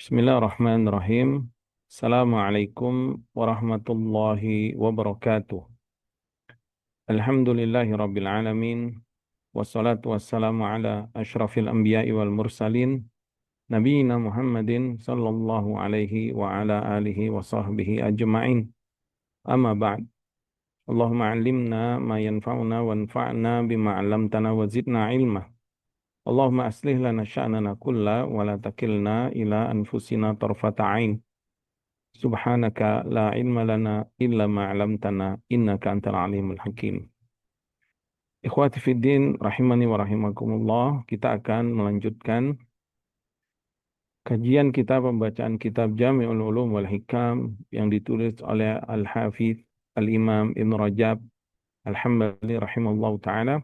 Bismillahirrahmanirrahim. Assalamualaikum warahmatullahi wabarakatuh. Alhamdulillahi rabbil alamin. Wassalatu wassalamu ala ashrafil anbiya'i wal mursalin. Nabiina Muhammadin sallallahu alaihi wa ala alihi wa sahbihi ajma'in. Amma ba'd. Allahumma alimna ma yanfa'una wanfa'na bima 'allamtana wa zidna ilma. Allahumma aslih lana sya'nana kulla wa la takilna ila anfusina tarfata 'ain. Subhanaka la ilma lana illa ma 'allamtana innaka antal alimul hakim. Ikhwati fiddin rahimani wa rahimakumullah, kita akan melanjutkan kajian kita pembacaan kitab Jami'ul Ulum wal Hikam yang ditulis oleh Al-Hafidz Al-Imam Ibn Rajab Al-Hambali rahimahullah taala.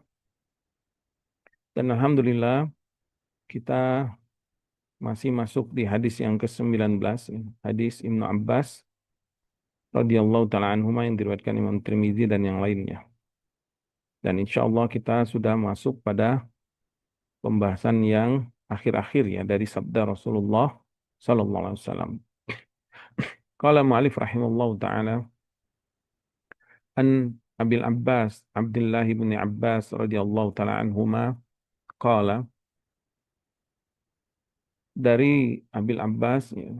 Dan alhamdulillah kita masih masuk di hadis yang ke-19, hadis Ibnu Abbas radhiyallahu taala anhuma yang diriwayatkan Imam Tirmizi dan yang lainnya. Dan insya Allah kita sudah masuk pada pembahasan yang akhir-akhir ya dari sabda Rasulullah Sallallahu Alaihi Wasallam. Qala mu'alif rahimahullah ta'ala an Abil Abbas Abdullah bin Abbas radhiyallahu ta'ala anhuma qala, dari Abil Abbas ya,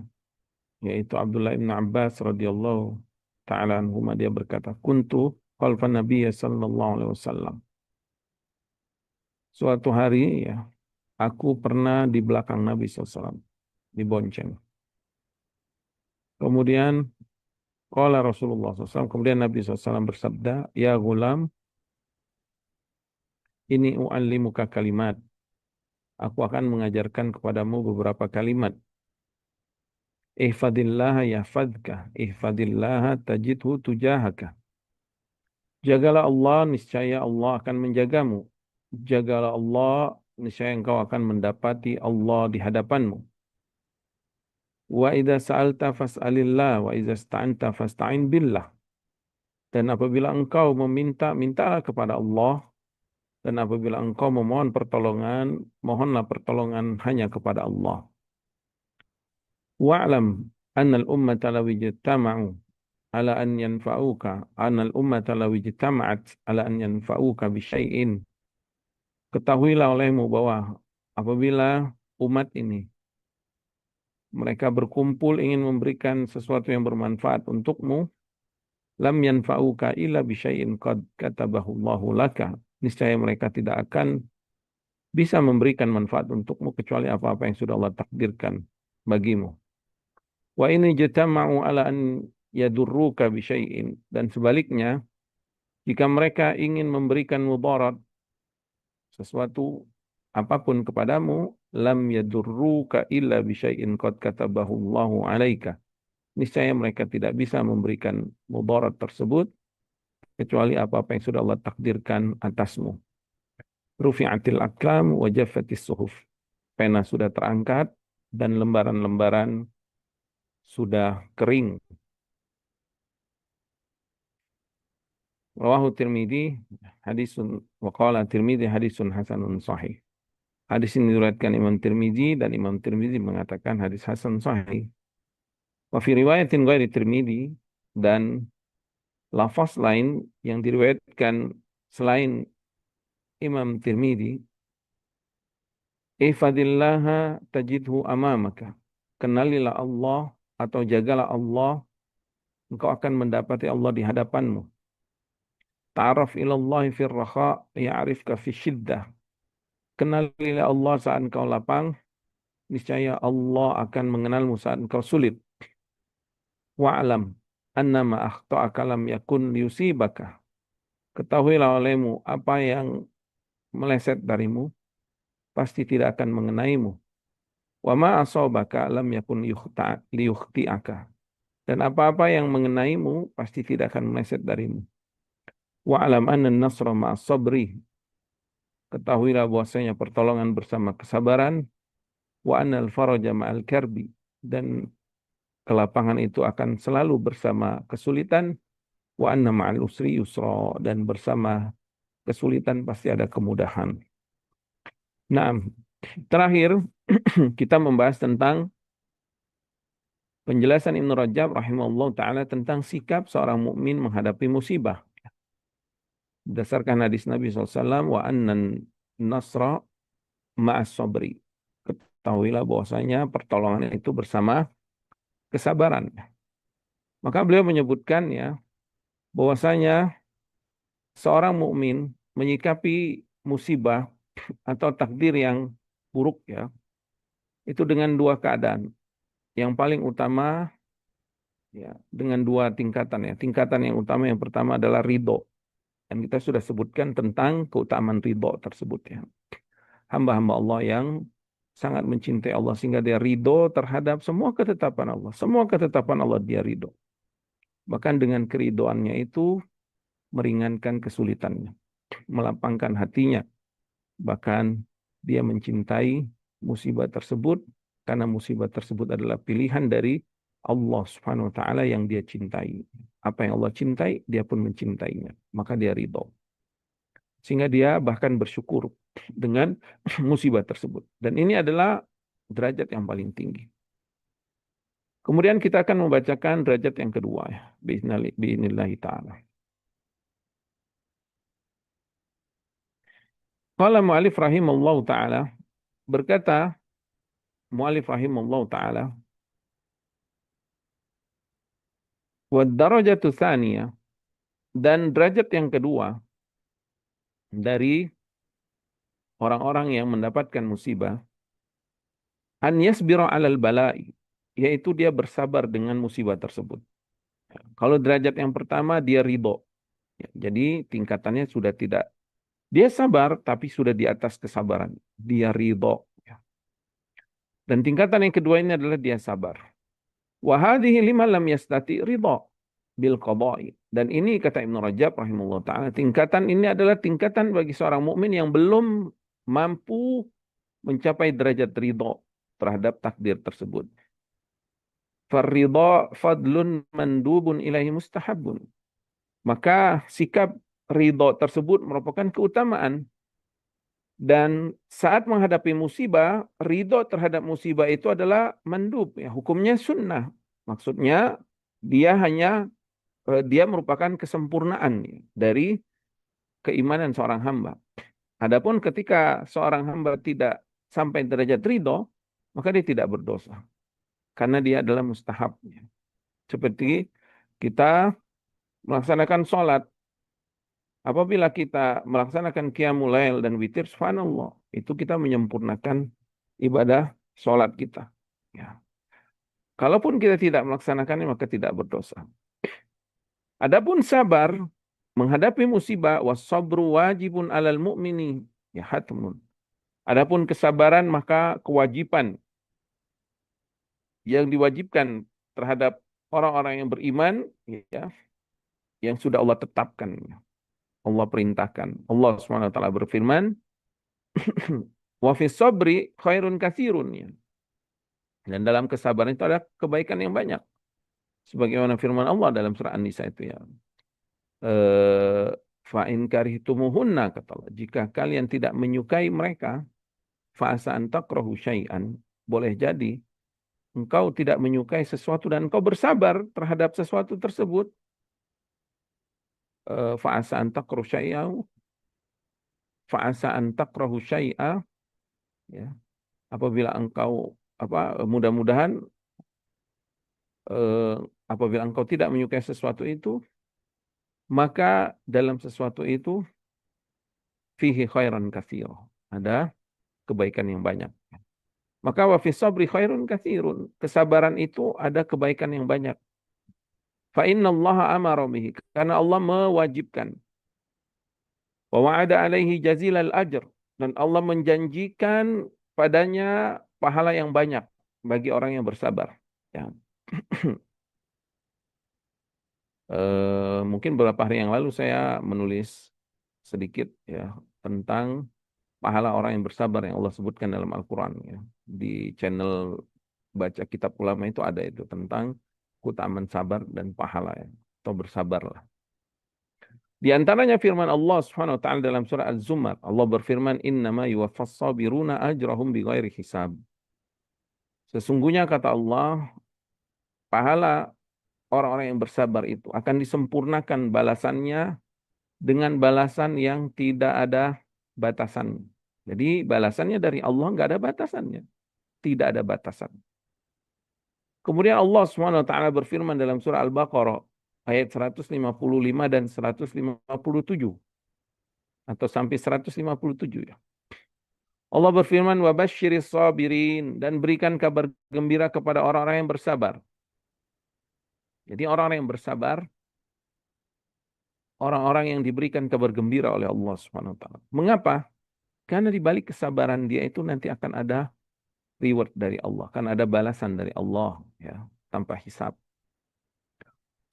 yaitu Abdullah bin Abbas radhiyallahu ta'ala anhuma, dia berkata, kuntu khalfan Nabiy sallallahu alaihi wasallam. Suatu hari ya, aku pernah di belakang Nabi SAW, dibonceng. Kemudian, qala Rasulullah SAW, kemudian Nabi SAW bersabda, ya gulam, ini u'allimuka kalimat. Aku akan mengajarkan kepadamu beberapa kalimat. Ihfadillaha yahfadka, ihfadillaha tajidhu tujahaka. Jagalah Allah, niscaya Allah akan menjagamu. Jagalah Allah, niscaya engkau akan mendapati Allah di hadapanmu. Wa idza sa'alta fas'alillah wa idza ista'anta fasta'in billah. Dan apabila engkau meminta, mintalah kepada Allah. Dan apabila engkau memohon pertolongan, mohonlah pertolongan hanya kepada Allah. Wa'lam annal ummata law ijtama'u ala an yanfa'uka, annal ummata law ijtama'at ala an yanfa'uka bi syai'in. Ketahuilah olehmu bahwa apabila umat ini mereka berkumpul ingin memberikan sesuatu yang bermanfaat untukmu, lam yanfa'uka illa bi syai'in qad katabahu Allahu laka. Niscaya mereka tidak akan bisa memberikan manfaat untukmu kecuali apa-apa yang sudah Allah takdirkan bagimu. Wa ini jatama'u ala an yadurruka bi syai'in, dan sebaliknya jika mereka ingin memberikan mudarat sesuatu apapun kepadamu, lam yadurruka illa bi syai'in qad katabahu Allahu 'alaika. Niscaya mereka tidak bisa memberikan mudarat tersebut kecuali apa-apa yang sudah Allah takdirkan atasmu. Rufi'atil aqlam wa jaffatis suhuf. Pena sudah terangkat dan lembaran-lembaran sudah kering. Rawahu Tirmidzi hadisun wa qala Tirmidzi hadisun hasanun sahih. Hadis ini diriwayatkan Imam Tirmidzi dan Imam Tirmidzi mengatakan hadis hasan sahih. Wa fi riwayatin ghairi Tirmidzi, dan lafaz lain yang diriwayatkan selain Imam Tirmidzi, ihfadillaha tajidhu amamaka. Kenalilah Allah atau jagalah Allah, engkau akan mendapati Allah di hadapanmu. Ta'araf ilallahi fir raha ya'rifka fi syiddah. Kenalilah Allah saat engkau lapang, niscaya Allah akan mengenalmu saat engkau sulit. Wa'alam annama akhta'aka lam yakun liyusibaka. Ketahuilah olehmu apa yang meleset darimu pasti tidak akan mengenaimu. Wa ma asabaka lam yakun liyukhti'aka. Dan apa-apa yang mengenaimu pasti tidak akan meleset darimu. Wa'alam anna an-nasra ma'as sabri. Ketahuilah bahwasanya pertolongan bersama kesabaran. Wa annal faraja ma'al karbi. Dan kelapangan itu akan selalu bersama kesulitan. Wa anna ma'al usri yusra. Dan bersama kesulitan pasti ada kemudahan. Nah, terakhir kita membahas tentang penjelasan Ibnu Rajab rahimahullah taala tentang sikap seorang mukmin menghadapi musibah. Berdasarkan hadis Nabi SAW, wa annan nasra ma'as sabri. Ketahuilah bahwasanya pertolongan itu bersama kesabaran. Maka beliau menyebutkan ya bahwasanya seorang mukmin menyikapi musibah atau takdir yang buruk ya, itu dengan dua keadaan. Yang paling utama ya dengan dua tingkatan ya. Tingkatan yang utama yang pertama adalah ridho. Dan kita sudah sebutkan tentang keutamaan ridho tersebut ya. Hamba-hamba Allah yang sangat mencintai Allah sehingga dia ridho terhadap semua ketetapan Allah. Semua ketetapan Allah dia ridho. Bahkan dengan keridoannya itu meringankan kesulitannya, melapangkan hatinya. Bahkan dia mencintai musibah tersebut karena musibah tersebut adalah pilihan dari Allah Subhanahu wa taala yang dia cintai. Apa yang Allah cintai, dia pun mencintainya. Maka dia ridho. Sehingga dia bahkan bersyukur dengan musibah tersebut. Dan ini adalah derajat yang paling tinggi. Kemudian kita akan membacakan derajat yang kedua ya. Bi'inillahi ta'ala. Qala mu'alif rahimallahu ta'ala. Berkata mu'alif rahimallahu ta'ala. Wa darajatu tsaniyah. Dan derajat yang kedua dari orang-orang yang mendapatkan musibah. An yasbira 'alal bala'i. Yaitu dia bersabar dengan musibah tersebut. Kalau derajat yang pertama dia ridho. Ya, jadi tingkatannya sudah tidak. Dia sabar tapi sudah di atas kesabaran. Dia ridho. Ya. Dan tingkatan yang kedua ini adalah dia sabar. Wa hadhihi liman lam yastati ridho bil qada'i. Dan ini kata Ibnu Rajab rahimahullah taala, tingkatan ini adalah tingkatan bagi seorang mukmin yang belum mampu mencapai derajat ridho terhadap takdir tersebut. Farridha fadlun mandubun ilahi mustahabun. Maka sikap ridho tersebut merupakan keutamaan. Dan saat menghadapi musibah, ridho terhadap musibah itu adalah mandub. Ya, hukumnya sunnah. Maksudnya dia merupakan kesempurnaan ya, dari keimanan seorang hamba. Adapun ketika seorang hamba tidak sampai derajat ridho, maka dia tidak berdosa. Karena dia adalah mustahab. Seperti kita melaksanakan sholat. Apabila kita melaksanakan qiyamul lail dan witir, subhanallah, itu kita menyempurnakan ibadah sholat kita. Ya. Kalaupun kita tidak melaksanakannya, maka tidak berdosa. Adapun sabar, menghadapi musibah, was-sabru wajibun alal mu'mini. Ya hatmun. Adapun kesabaran, maka kewajiban yang diwajibkan terhadap orang-orang yang beriman, ya, yang sudah Allah tetapkan. Allah perintahkan. Allah SWT berfirman, wa fis sabri khairun katsirun. Dan dalam kesabaran itu ada kebaikan yang banyak. Sebagaimana firman Allah dalam surah An-Nisa itu ya. Fa in karihtumuhunna kata Allah, jika kalian tidak menyukai mereka, fa asa an takrahu syai'an, boleh jadi engkau tidak menyukai sesuatu dan engkau bersabar terhadap sesuatu tersebut. Fa'asa an takrahu syai'a, fa'asa an takrahu syai'a, ya. Apabila engkau mudah-mudahan apabila engkau tidak menyukai sesuatu itu, maka dalam sesuatu itu fihi khairan katsir, ada kebaikan yang banyak. Maka wa fis sabri khairun katsirun, kesabaran itu ada kebaikan yang banyak. Fa innallaha amara bihi, karena Allah mewajibkan. Wa wa'ada alaihi jazilal ajr, dan Allah menjanjikan padanya pahala yang banyak bagi orang yang bersabar. Ya. Mungkin beberapa hari yang lalu saya menulis sedikit ya tentang pahala orang yang bersabar yang Allah sebutkan dalam Al-Quran. Ya. Di channel Baca Kitab Ulama itu ada itu tentang keutamaan sabar dan pahala ya, atau bersabarlah. Di antaranya firman Allah Subhanahu wa taala dalam surah Az-Zumar. Allah berfirman, "Innama yuwaffas sabiruna ajrahum bighairi hisab." Sesungguhnya kata Allah, pahala orang-orang yang bersabar itu akan disempurnakan balasannya dengan balasan yang tidak ada batasan. Jadi balasannya dari Allah nggak ada batasannya, tidak ada batasan. Kemudian Allah Subhanahu wa taala berfirman dalam surah Al-Baqarah ayat 155 dan 157 atau sampai 157 ya. Allah berfirman wa basyiris sabirin dan berikan kabar gembira kepada orang-orang yang bersabar. Jadi orang-orang yang bersabar, orang-orang yang diberikan kabar gembira oleh Allah Subhanahu wa taala. Mengapa? Karena di balik kesabaran dia itu nanti akan ada reward dari Allah, kan ada balasan dari Allah ya, tanpa hisab.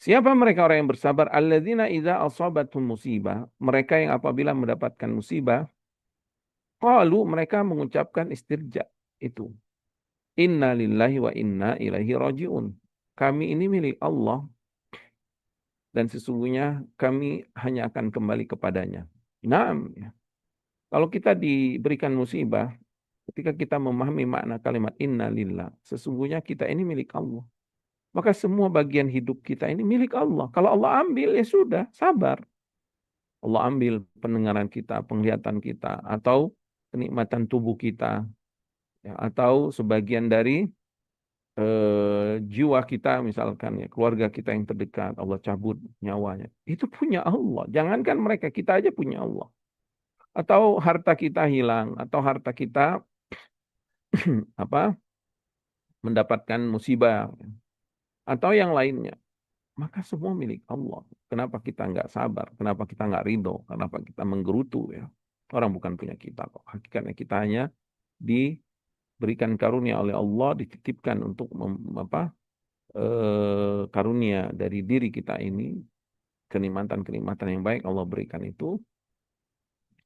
Siapa mereka orang yang bersabar? Alladzina idza asabathum musibah, mereka yang apabila mendapatkan musibah, qalu mereka mengucapkan istirja itu. Inna lillahi wa inna ilaihi rajiun. Kami ini milik Allah dan sesungguhnya kami hanya akan kembali kepadanya. Naam ya. Kalau kita diberikan musibah, ketika kita memahami makna kalimat inna lillah, sesungguhnya kita ini milik Allah. Maka semua bagian hidup kita ini milik Allah. Kalau Allah ambil, ya sudah, sabar. Allah ambil pendengaran kita, penglihatan kita, atau kenikmatan tubuh kita, ya, atau sebagian dari jiwa kita, misalkan ya, keluarga kita yang terdekat, Allah cabut nyawanya. Itu punya Allah. Jangankan mereka, kita aja punya Allah. Atau harta kita hilang, atau harta kita apa mendapatkan musibah, atau yang lainnya. Maka semua milik Allah. Kenapa kita nggak sabar? Kenapa kita nggak ridho? Kenapa kita menggerutu ya? Orang bukan punya kita kok. Hakikatnya kita hanya diberikan karunia oleh Allah, dititipkan untuk karunia dari diri kita ini, kenikmatan-kenikmatan yang baik Allah berikan itu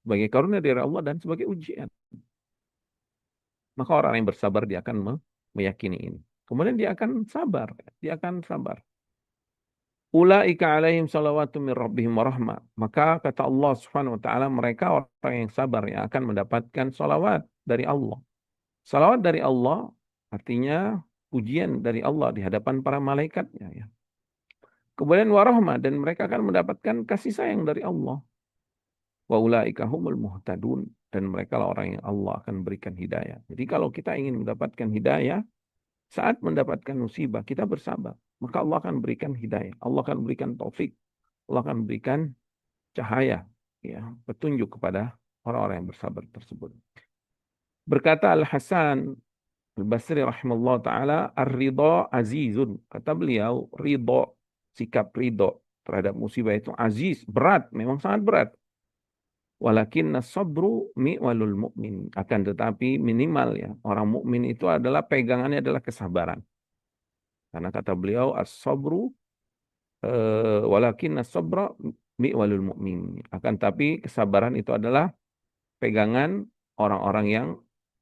sebagai karunia dari Allah dan sebagai ujian. Maka orang yang bersabar dia akan meyakini ini. Kemudian dia akan sabar, dia akan sabar. Ulaika alaihim salawatu min rabbihim warahmah. Maka kata Allah Subhanahu wa taala mereka orang yang sabar yang akan mendapatkan salawat dari Allah. Salawat dari Allah artinya pujian dari Allah di hadapan para malaikatnya ya. Kemudian warahmah dan mereka akan mendapatkan kasih sayang dari Allah. Wa ulaika humul muhtadun dan mereka lah orang yang Allah akan berikan hidayah. Jadi kalau kita ingin mendapatkan hidayah, saat mendapatkan musibah, kita bersabar. Maka Allah akan berikan hidayah. Allah akan berikan taufik. Allah akan berikan cahaya, ya, petunjuk kepada orang-orang yang bersabar tersebut. Berkata Al-Hasan Al-Basri rahimahullah ta'ala, ar-ridha azizun. Kata beliau, ridha, sikap ridha terhadap musibah itu aziz, berat, memang sangat berat. Walakinna sabru mi'walul mu'min. Akan tetapi minimal ya, orang mukmin itu adalah pegangannya adalah kesabaran. Karena kata beliau as-sabru walakinna sabra mi'walul mu'min. Akan tapi kesabaran itu adalah pegangan orang-orang yang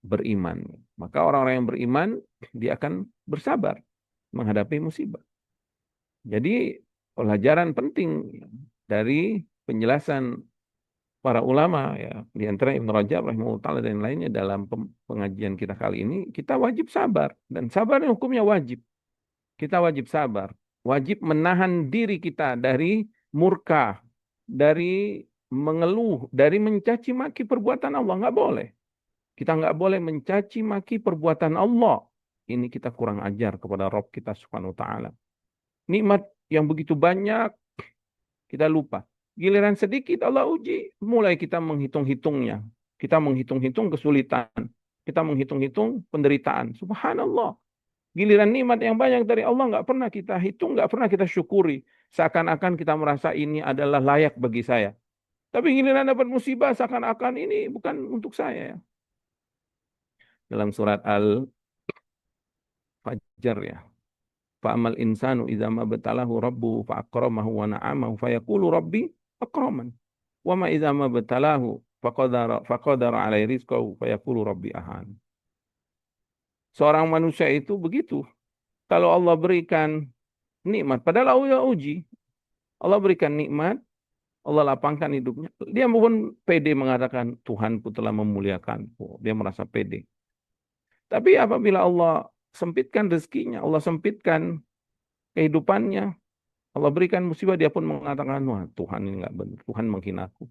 beriman. Maka orang-orang yang beriman dia akan bersabar menghadapi musibah. Jadi pelajaran penting dari penjelasan para ulama ya, di antara Ibnu Rajab rahimahullah taala dan lainnya dalam pengajian kita kali ini, kita wajib sabar dan sabar hukumnya wajib. Kita wajib sabar, wajib menahan diri kita dari murka, dari mengeluh, dari mencaci maki perbuatan Allah, nggak boleh. Kita nggak boleh mencaci maki perbuatan Allah. Ini kita kurang ajar kepada Rabb kita Subhanahu wa taala. Nikmat yang begitu banyak kita lupa. Giliran sedikit Allah uji, mulai kita menghitung-hitungnya. Kita menghitung-hitung kesulitan. Kita menghitung-hitung penderitaan. Subhanallah. Giliran nikmat yang banyak dari Allah nggak pernah kita hitung, nggak pernah kita syukuri. Seakan-akan kita merasa ini adalah layak bagi saya. Tapi giliran dapat musibah, seakan-akan ini bukan untuk saya. Dalam surat Al-Fajr ya. Fa'amal insanu idza ma batalahu rabbuhu fa'akramahu wa na'amahu fayaqulu rabbi akraman. Wa ma idza ma batalahu faqadara alaihi rizqahu fayaqulu rabbi ahan. Seorang manusia itu begitu. Kalau Allah berikan nikmat, padahal Allah uji. Allah berikan nikmat, Allah lapangkan hidupnya. Dia pun pede mengatakan, Tuhanku telah memuliakanku. Dia merasa pede. Tapi apabila Allah sempitkan rezekinya, Allah sempitkan kehidupannya, Allah berikan musibah, dia pun mengatakan, wah Tuhan ini nggak benar, Tuhan menghinaku.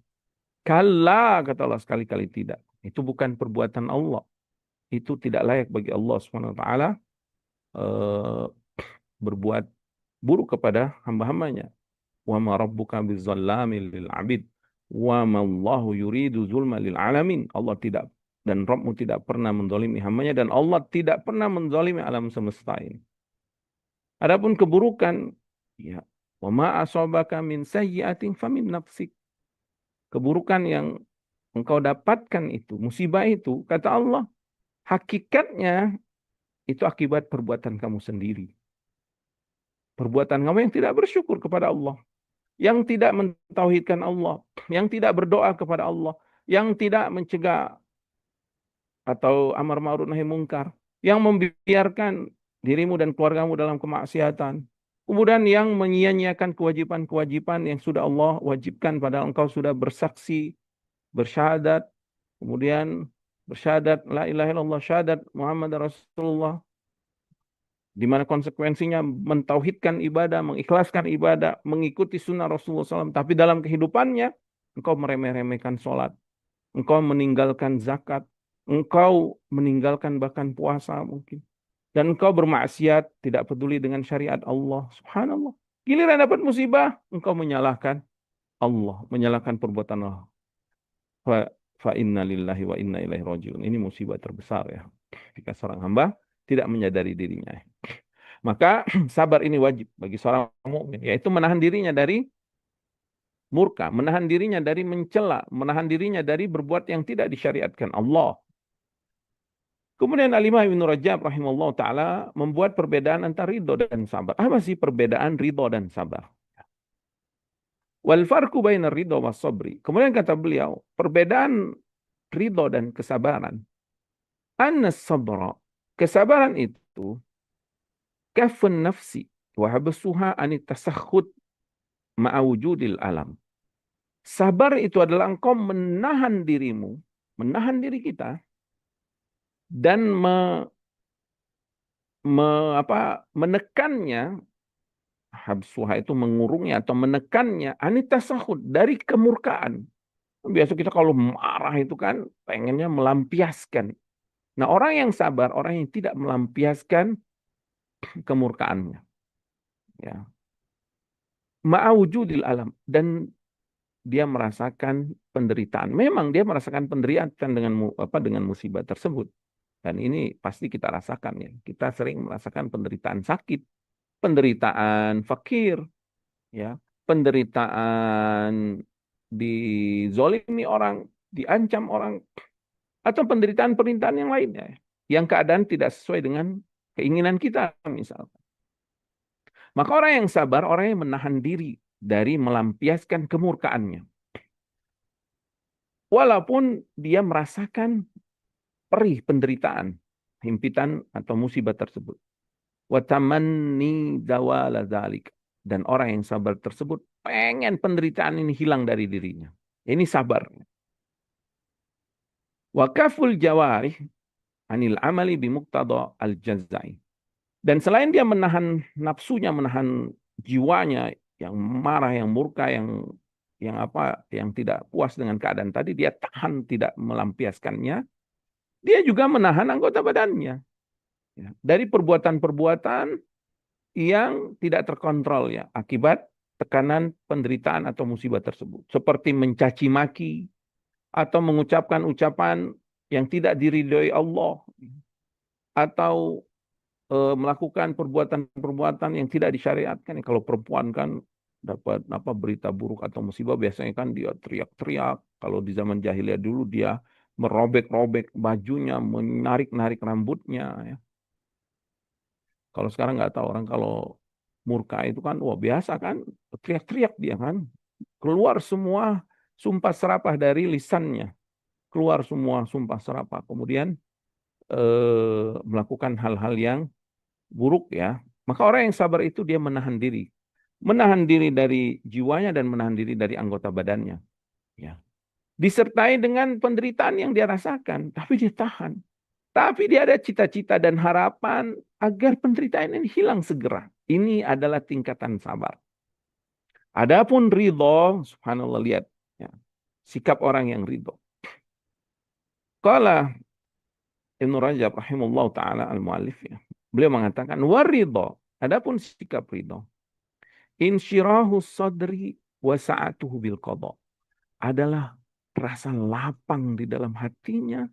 Kala, kata Allah, sekali-kali tidak. Itu bukan perbuatan Allah. Itu tidak layak bagi Allah Subhanahu wa taala eh, berbuat buruk kepada hamba-hambanya. Wa ma rabbuka bizzalamil lil 'abid wa ma Allahu yuridu zulma lil 'alamin. Allah tidak, dan Rabbmu tidak pernah menzalimi hambanya, dan Allah tidak pernah menzalimi alam semesta ini. Adapun keburukan, ya, wa ma asabaka min sayyi'atin famin nafsik. Keburukan yang engkau dapatkan itu, musibah itu, kata Allah, hakikatnya itu akibat perbuatan kamu sendiri. Perbuatan kamu yang tidak bersyukur kepada Allah, yang tidak mentauhidkan Allah, yang tidak berdoa kepada Allah, yang tidak mencegah atau amar ma'ruf nahi mungkar, yang membiarkan dirimu dan keluargamu dalam kemaksiatan. Kemudian yang menyia-nyiakan kewajiban-kewajiban yang sudah Allah wajibkan padahal engkau sudah bersaksi, bersyahadat, kemudian bersyahadat la ilaha illallah, syahadat Muhammad Rasulullah, di mana konsekuensinya mentauhidkan ibadah, mengikhlaskan ibadah, mengikuti sunnah Rasulullah SAW. Tapi dalam kehidupannya, engkau meremeh-remehkan sholat, engkau meninggalkan zakat, engkau meninggalkan bahkan puasa mungkin. Dan engkau bermaksiat, tidak peduli dengan syariat Allah. Subhanallah. Giliran dapat musibah, engkau menyalahkan Allah, menyalahkan perbuatan Allah. Fa inna lillahi wa inna ilaihi rajiun. Ini musibah terbesar ya. Jika seorang hamba tidak menyadari dirinya. Maka sabar ini wajib bagi seorang mukmin, yaitu menahan dirinya dari murka, menahan dirinya dari mencela, menahan dirinya dari berbuat yang tidak disyariatkan Allah. Kemudian Al-Imam Ibnu Rajab rahimahullah taala membuat perbedaan antara ridho dan sabar. Apa sih perbedaan ridho dan sabar? Wal farqu bainar ridho was sabri. Kemudian kata beliau, perbedaan ridho dan kesabaran. Anna sabra, kesabaran itu kafun nafsi wa habsuha anit tasakhut ma'a wujudil alam. Sabar itu adalah engkau menahan dirimu, menahan diri kita, dan menekannya, habsuha itu mengurungnya atau menekannya, anit tasakhut, dari kemurkaan. Biasa kita kalau marah itu kan pengennya melampiaskan. Nah, orang yang sabar, orang yang tidak melampiaskan kemurkaannya. Ya. Ma'awujudil alam. Dan dia merasakan penderitaan. Memang dia merasakan penderitaan dengan musibah tersebut. Dan ini pasti kita rasakan ya. Kita sering merasakan penderitaan sakit, penderitaan fakir, ya, penderitaan dizolimi orang, diancam orang, atau penderitaan-penderitaan yang lainnya, yang keadaan tidak sesuai dengan keinginan kita misalkan. Maka orang yang sabar, orang yang menahan diri dari melampiaskan kemurkaannya. Walaupun dia merasakan perih penderitaan, himpitan atau musibah tersebut. Watamanni zawala dzalik. Dan orang yang sabar tersebut pengen penderitaan ini hilang dari dirinya. Ini sabar. Wakaful jawarih anil amali bimuqtada al-jazai. Dan selain dia menahan nafsunya, menahan jiwanya yang marah, yang murka, yang tidak puas dengan keadaan tadi, dia tahan tidak melampiaskannya. Dia juga menahan anggota badannya, ya, dari perbuatan-perbuatan yang tidak terkontrol ya akibat tekanan penderitaan atau musibah tersebut, seperti mencaci maki atau mengucapkan ucapan yang tidak diridhoi Allah, atau melakukan perbuatan-perbuatan yang tidak disyariatkan. Kalau perempuan kan dapat berita buruk atau musibah, biasanya kan dia teriak-teriak. Kalau di zaman jahiliyah dulu dia merobek-robek bajunya, menarik-narik rambutnya. Ya. Kalau sekarang nggak tahu, orang kalau murka itu kan, wah biasa kan, teriak-teriak dia kan. Keluar semua sumpah serapah dari lisannya. Keluar semua sumpah serapah. Kemudian melakukan hal-hal yang buruk ya. Maka orang yang sabar itu dia menahan diri. Menahan diri dari jiwanya dan menahan diri dari anggota badannya. Ya. Disertai dengan penderitaan yang dia rasakan. Tapi dia tahan. Tapi dia ada cita-cita dan harapan agar penderitaan ini hilang segera. Ini adalah tingkatan sabar. Adapun ridho, subhanallah, lihat ya, sikap orang yang ridho. Qala Ibnu Rajab rahimahullah taala al-muallif ya. Beliau mengatakan waridho, adapun sikap ridho, insyirahu sadri wa sa'atuhu bil qada, adalah rasa lapang di dalam hatinya,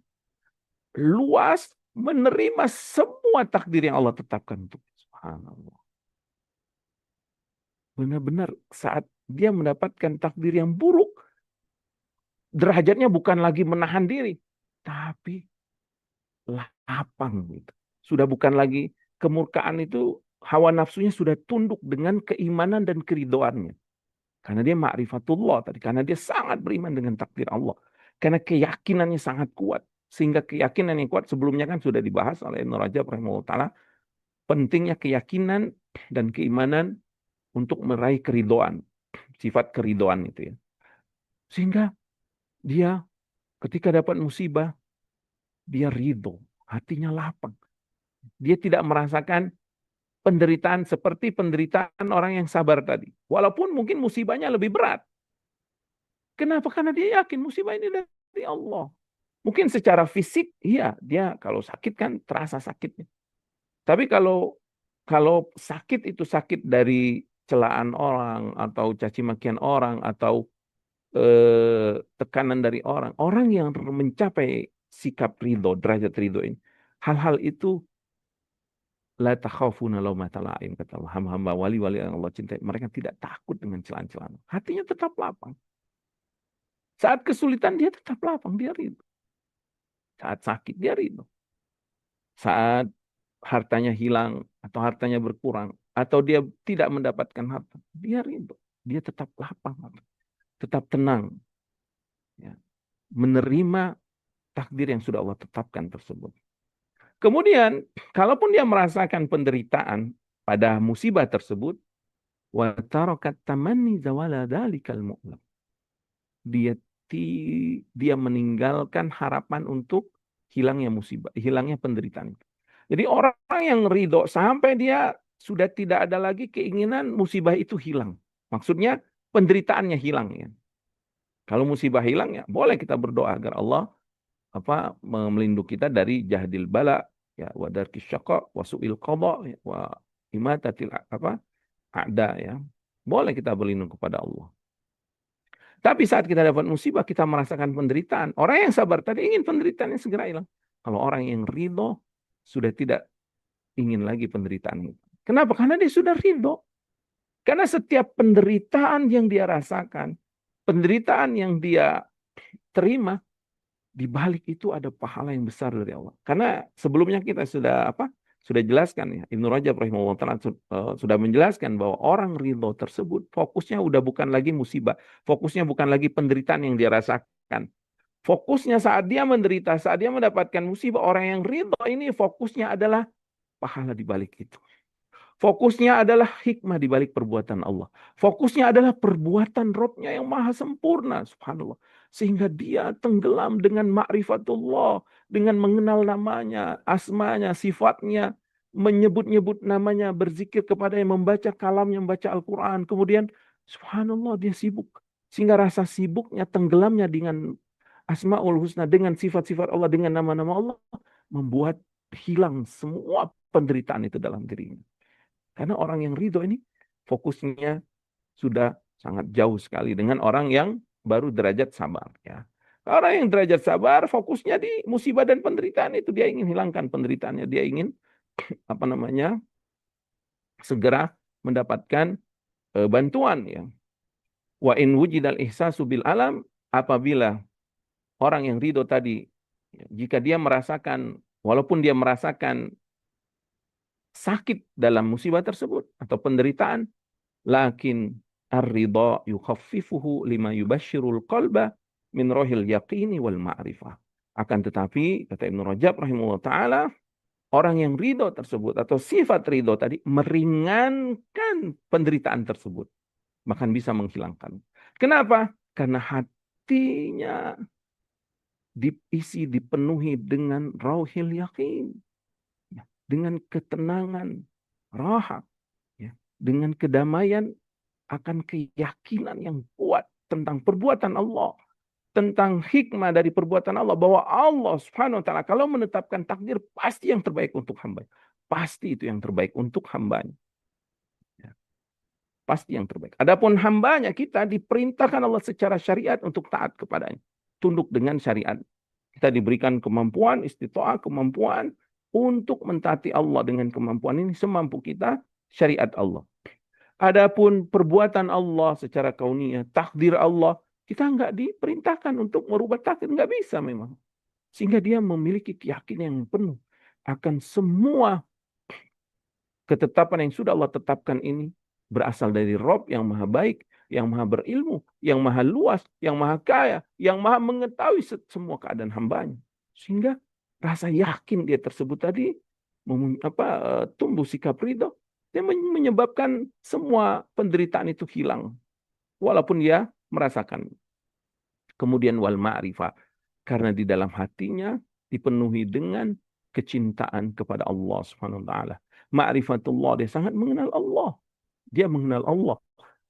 luas menerima semua takdir yang Allah tetapkan untuk. Subhanallah. Benar-benar saat dia mendapatkan takdir yang buruk, derajatnya bukan lagi menahan diri, tapi lapang gitu. Sudah bukan lagi kemurkaan itu, hawa nafsunya sudah tunduk dengan keimanan dan keridoannya. Karena dia ma'rifatullah tadi, karena dia sangat beriman dengan takdir Allah. Karena keyakinannya sangat kuat. Sehingga keyakinan yang kuat sebelumnya kan sudah dibahas oleh Ibnu Rajab rahimahullah ta'ala. Pentingnya keyakinan dan keimanan untuk meraih keridoan. Sifat keridoan itu ya. Sehingga dia ketika dapat musibah, dia ridho. Hatinya lapang. Dia tidak merasakan penderitaan seperti penderitaan orang yang sabar tadi. Walaupun mungkin musibahnya lebih berat. Kenapa? Karena dia yakin musibah ini dari Allah. Mungkin secara fisik, iya, dia kalau sakit kan terasa sakitnya. Tapi kalau sakit itu sakit dari celaan orang atau caci makian orang atau tekanan dari orang, orang yang mencapai sikap ridho, derajat ridho ini, hal-hal itu la takhafuna laumata la'im, kata Allah, hamba-hamba wali-wali yang Allah cintai, mereka tidak takut dengan celaan-celaan. Hatinya tetap lapang. Saat kesulitan dia tetap lapang, dia ridho. Saat sakit dia ridho. Saat hartanya hilang atau hartanya berkurang atau dia tidak mendapatkan harta, dia ridho. Dia tetap lapang, tetap tenang, ya, menerima takdir yang sudah Allah tetapkan tersebut. Kemudian, kalaupun dia merasakan penderitaan pada musibah tersebut, wa tarakat tamanni zawala dzalikal mu'lam, dia dia meninggalkan harapan untuk hilangnya musibah, hilangnya penderitaan. Jadi orang yang ridho sampai dia sudah tidak ada lagi keinginan musibah itu hilang. Maksudnya penderitaannya hilang ya. Kalau musibah hilang ya boleh kita berdoa agar Allah melindungi kita dari jahdil bala ya, wa darkis syaqa wa su'il qada ya, wa imatatil a'da ya. Boleh kita berlindung kepada Allah. Tapi saat kita dapat musibah, kita merasakan penderitaan. Orang yang sabar tadi ingin penderitaannya segera hilang. Kalau orang yang ridho sudah tidak ingin lagi penderitaan itu. Kenapa? Karena dia sudah ridho. Karena setiap penderitaan yang dia rasakan, penderitaan yang dia terima, di balik itu ada pahala yang besar dari Allah. Karena sebelumnya kita sudah jelaskan ya, Ibnu Rajab rahimahullah ta'ala sudah menjelaskan bahwa orang ridho tersebut fokusnya udah bukan lagi musibah, fokusnya bukan lagi penderitaan yang dia rasakan. Fokusnya saat dia menderita, saat dia mendapatkan musibah, orang yang ridho ini fokusnya adalah pahala di balik itu. Fokusnya adalah hikmah di balik perbuatan Allah. Fokusnya adalah perbuatan Robnya yang maha sempurna, subhanallah. Sehingga dia tenggelam dengan ma'rifatullah, dengan mengenal namanya, asmanya, sifatnya, menyebut-nyebut namanya, berzikir kepadanya, membaca kalamnya, membaca Al-Quran. Kemudian, subhanallah, dia sibuk. Sehingga rasa sibuknya, tenggelamnya dengan Asma'ul Husna, dengan sifat-sifat Allah, dengan nama-nama Allah, membuat hilang semua penderitaan itu dalam dirinya. Karena orang yang ridho ini fokusnya sudah sangat jauh sekali dengan orang yang baru derajat sabar. Ya. Orang yang derajat sabar fokusnya di musibah dan penderitaan itu, dia ingin hilangkan penderitaannya, dia ingin segera mendapatkan bantuan. Ya. Wa in wujidal ihsasu bil alam, apabila orang yang ridho tadi, jika dia merasakan, walaupun dia merasakan sakit dalam musibah tersebut atau penderitaan, lakin ar-ridha yukhaffifuhu lima yubashshirul qalba min rohil yaqini wal ma'rifah. Akan tetapi, kata Ibnu Rajab rahimahullah ta'ala, orang yang ridho tersebut atau sifat ridho tadi meringankan penderitaan tersebut. Bahkan bisa menghilangkan. Kenapa? Karena hatinya dipenuhi dengan rauhil yakin, ya, dengan ketenangan, rahat, ya, dengan kedamaian akan keyakinan yang kuat tentang perbuatan Allah, tentang hikmah dari perbuatan Allah, bahwa Allah Subhanahu wa taala kalau menetapkan takdir pasti yang terbaik untuk hamba. Pasti itu yang terbaik untuk hambanya. Ya, pasti yang terbaik. Adapun hambanya kita diperintahkan Allah secara syariat untuk taat kepadanya. Tunduk dengan syariat. Kita diberikan kemampuan, istitoah, kemampuan untuk mentaati Allah dengan kemampuan ini semampu kita, syariat Allah. Adapun perbuatan Allah secara kauniyah, takdir Allah, kita nggak diperintahkan untuk merubah takdir, nggak bisa memang. Sehingga dia memiliki keyakinan yang penuh akan semua ketetapan yang sudah Allah tetapkan ini berasal dari Rob yang maha baik, yang maha berilmu, yang maha luas, yang maha kaya, yang maha mengetahui semua keadaan hambanya. Sehingga rasa yakin dia tersebut tadi tumbuh sikap ridho, dia menyebabkan semua penderitaan itu hilang. Walaupun dia merasakan. Kemudian wal ma'rifah. Karena di dalam hatinya dipenuhi dengan kecintaan kepada Allah Subhanahu wa taala. Ma'rifatullah, dia sangat mengenal Allah. Dia mengenal Allah,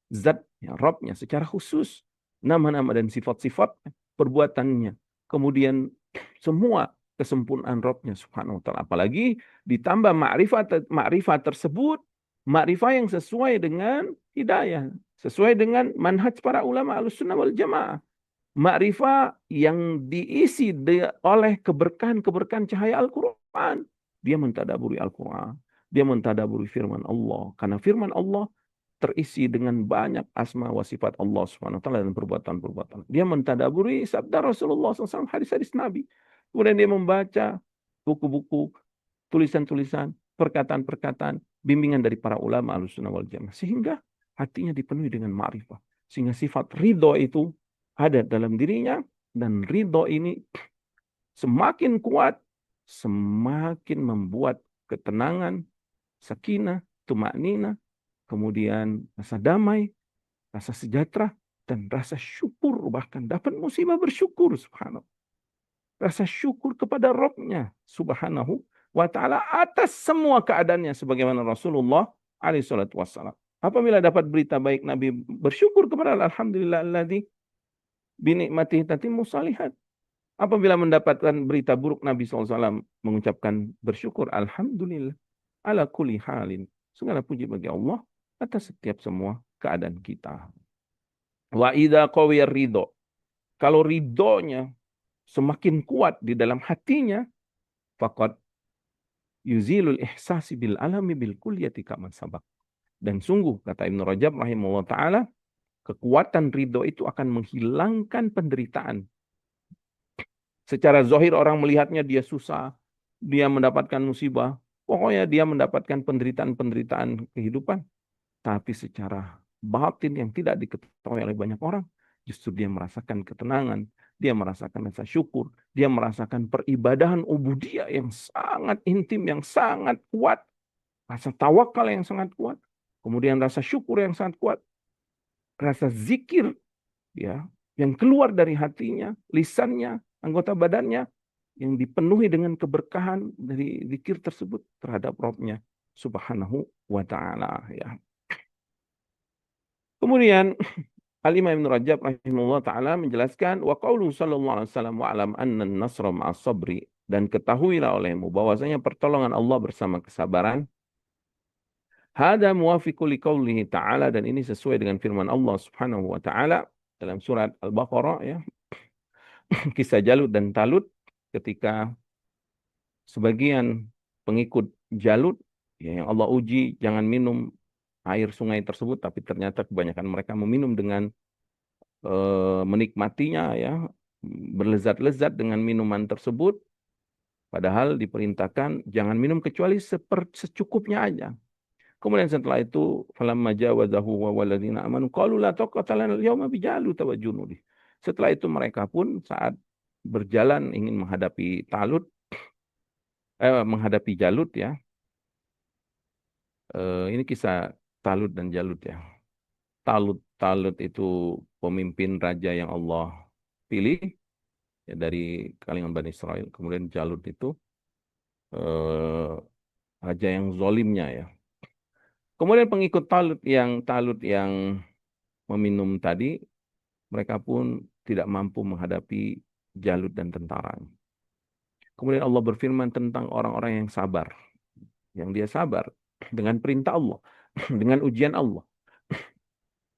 zatnya, Rabbnya secara khusus. Nama-nama dan sifat-sifat perbuatannya. Kemudian semua kesempurnaan Rabbnya Subhanahu wa taala. Apalagi ditambah ma'rifat tersebut, ma'rifah yang sesuai dengan hidayah, sesuai dengan manhaj para ulama Ahlussunnah wal Jamaah. Ma'rifah yang diisi oleh keberkahan-keberkahan cahaya Al-Quran. Dia mentadaburi Al-Quran. Dia mentadaburi firman Allah. Karena firman Allah terisi dengan banyak asma wa sifat Allah Subhanahu wa taala dan perbuatan-perbuatan. Dia mentadaburi sabda Rasulullah SAW, hadis-hadis Nabi. Kemudian dia membaca buku-buku, tulisan-tulisan, perkataan-perkataan, bimbingan dari para ulama Ahlussunnah wal Jamaah. Sehingga hatinya dipenuhi dengan ma'rifah. Sehingga sifat ridho itu ada dalam dirinya, dan ridho ini semakin kuat, semakin membuat ketenangan, sakinah, tumaknina, kemudian rasa damai, rasa sejahtera, dan rasa syukur, bahkan dapat musibah bersyukur, subhanallah. Rasa syukur kepada Rabb-Nya subhanahu wa ta'ala atas semua keadaannya, sebagaimana Rasulullah alaihi salatu wassalam. Apabila dapat berita baik, Nabi bersyukur kepada alhamdulillahilladzi binikmatihi tatimmu shalihat. Apabila mendapatkan berita buruk, Nabi SAW mengucapkan bersyukur, alhamdulillah ala kulli halin. Segala puji bagi Allah atas setiap semua keadaan kita. Wa idza qawiyar ridho. Kalau ridhonya semakin kuat di dalam hatinya, faqad yuzilul ihsasi bil alami bil kulliyati kama sabaq. Dan sungguh, kata Ibnu Rajab rahimahullah ta'ala, kekuatan ridho itu akan menghilangkan penderitaan. Secara zahir orang melihatnya dia susah, dia mendapatkan musibah, pokoknya dia mendapatkan penderitaan-penderitaan kehidupan. Tapi secara batin yang tidak diketahui oleh banyak orang, justru dia merasakan ketenangan, dia merasakan rasa syukur, dia merasakan peribadahan ubudiyah yang sangat intim, yang sangat kuat, rasa tawakal yang sangat kuat, kemudian rasa syukur yang sangat kuat, rasa zikir ya yang keluar dari hatinya, lisannya, anggota badannya yang dipenuhi dengan keberkahan dari zikir tersebut terhadap Rabb-Nya Subhanahu wa taala ya. Kemudian Al-Imam Ibnu Rajab rahimahullah taala menjelaskan wa qaulu sallallahu alaihi wasallam wa alam anna an-nasra ma'as sabri, dan ketahuilah olehmu bahwasanya pertolongan Allah bersama kesabaran. Hada muwafiqu liqaulihi ta'ala, dan ini sesuai dengan firman Allah Subhanahu wa taala dalam surat Al-Baqarah ya. Kisah Jalut dan Talut, ketika sebagian pengikut Jalut ya, yang Allah uji jangan minum air sungai tersebut, tapi ternyata kebanyakan mereka meminum dengan menikmatinya ya, berlezat-lezat dengan minuman tersebut, padahal diperintahkan jangan minum kecuali secukupnya aja. Kemudian setelah itu falamma jawazahu wa walladzina amanu qalu la taqata lana al-yawma bi Jalut wa junudi. Setelah itu mereka pun saat berjalan ingin menghadapi menghadapi Jalut ya. Ini kisah Talut dan Jalut ya. Talut itu pemimpin raja yang Allah pilih. ya, dari kalangan Bani Israel. Kemudian Jalut itu eh, raja yang zolimnya ya. Kemudian pengikut Talut yang meminum tadi, mereka pun tidak mampu menghadapi Jalut dan tentaranya. Kemudian Allah berfirman tentang orang-orang yang sabar, yang dia sabar dengan perintah Allah, dengan ujian Allah.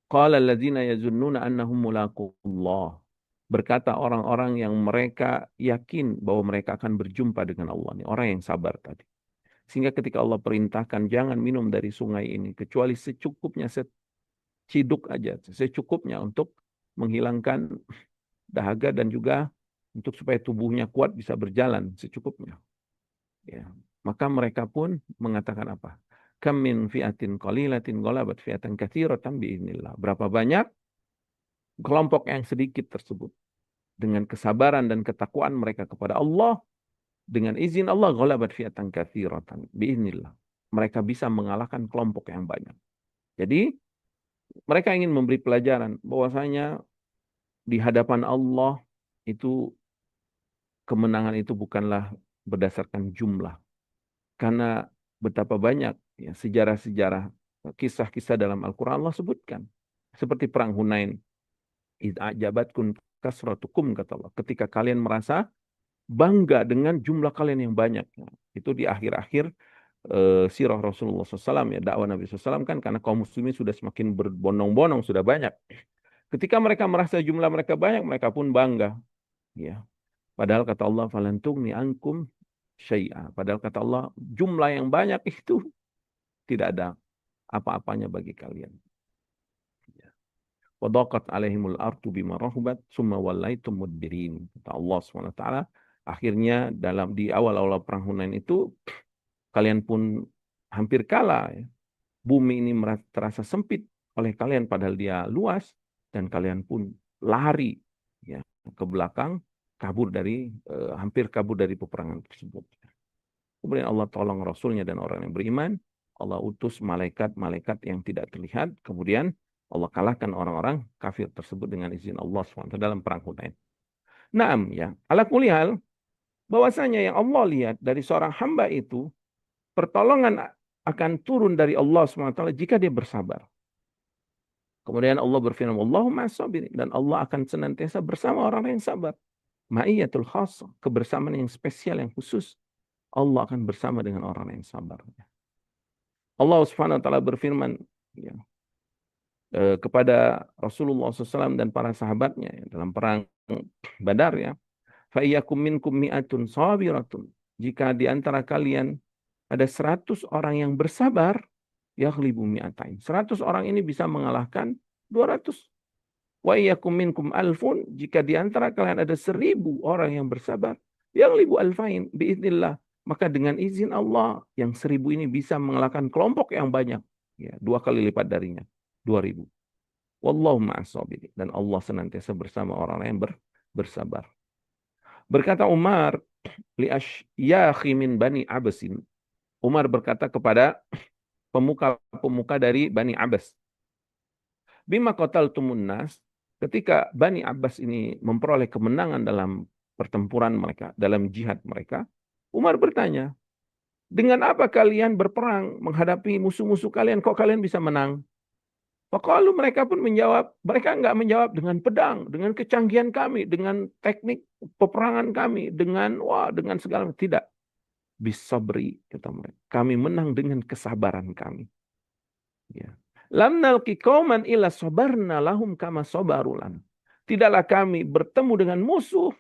Qala alladzina yazunnuna annahum mulaqullah. Berkata orang-orang yang mereka yakin bahwa mereka akan berjumpa dengan Allah. Ini orang yang sabar tadi. Sehingga ketika Allah perintahkan jangan minum dari sungai ini kecuali secukupnya, seciduk aja, secukupnya untuk menghilangkan dahaga dan juga untuk supaya tubuhnya kuat bisa berjalan secukupnya. Ya. Maka mereka pun mengatakan apa? Kam min fi'atin qalilatin ghalabat fi'atan katsiratan biiznillah. Berapa banyak kelompok yang sedikit tersebut dengan kesabaran dan ketakwaan mereka kepada Allah, dengan izin Allah, ghalabat fi'atan katsiratan biiznillah. Mereka bisa mengalahkan kelompok yang banyak. Jadi, mereka ingin memberi pelajaran bahwasanya di hadapan Allah itu kemenangan itu bukanlah berdasarkan jumlah. Karena betapa banyak ya, sejarah-sejarah, kisah-kisah dalam Al-Quran Allah sebutkan. Seperti perang Hunain. Idh a'jabatkum kasratukum, kata Allah. Ketika kalian merasa bangga dengan jumlah kalian yang banyak. Ya, itu di akhir-akhir sirah Rasulullah SAW, ya, dakwah Nabi SAW kan, karena kaum muslimin sudah semakin berbondong-bondong, sudah banyak. Ketika mereka merasa jumlah mereka banyak, mereka pun bangga. Ya. Padahal kata Allah, falan tughni ankum syai'a. Padahal kata Allah, jumlah yang banyak itu tidak ada apa-apanya bagi kalian. Ya. Wadaqat alaihimul ardu bima rahubat summa wallaitum mudbirin. Kata Allah SWT. Akhirnya di awal-awal perang Hunain itu kalian pun hampir kalah. Ya. Bumi ini terasa sempit oleh kalian padahal dia luas dan kalian pun lari ya ke belakang, hampir kabur dari peperangan tersebut. Kemudian Allah tolong Rasulnya dan orang yang beriman. Allah utus malaikat-malaikat yang tidak terlihat. Kemudian Allah kalahkan orang-orang kafir tersebut dengan izin Allah SWT dalam perang Hunain. Naam ya, ala kulli hal, bahwasanya yang Allah lihat dari seorang hamba itu, pertolongan akan turun dari Allah SWT jika dia bersabar. Kemudian Allah berfirman, Allahumma sabirin. Dan Allah akan senantiasa bersama orang yang sabar. Ma'iyatul khas, kebersamaan yang spesial, yang khusus. Allah akan bersama dengan orang yang sabar. Allah Subhanahu wa taala berfirman ya, kepada Rasulullah SAW dan para sahabatnya ya, dalam perang Badar ya. Fa iyyakum minkum mi'atun sabiratun. Jika di antara kalian ada 100 orang yang bersabar, yaghlibu mi'atain. 100 orang ini bisa mengalahkan 200. Wa iyyakum minkum alfun. Jika di antara kalian ada 1000 orang yang bersabar, yaghlibu alfain biiznillah. Maka dengan izin Allah, yang 1000 ini bisa mengalahkan kelompok yang banyak. Ya, 2 kali lipat darinya. 2000. Wallahu ma'as sabirin. Dan Allah senantiasa bersama orang yang bersabar. Berkata Umar, li asyahi min Bani Abbasin. Umar berkata kepada pemuka-pemuka dari Bani Abbas. Bima qataltumun nas, ketika Bani Abbas ini memperoleh kemenangan dalam pertempuran mereka, dalam jihad mereka, Umar bertanya, dengan apa kalian berperang menghadapi musuh-musuh kalian, kok kalian bisa menang? Kalau mereka pun menjawab, mereka enggak menjawab dengan pedang, dengan kecanggihan kami, dengan teknik peperangan kami, dengan segala, tidak. Bisabri, kata mereka. Kami menang dengan kesabaran kami. Ya. Lam nalqi qauman illa sabarna lahum kama sabarulan. Tidaklah kami bertemu dengan musuh,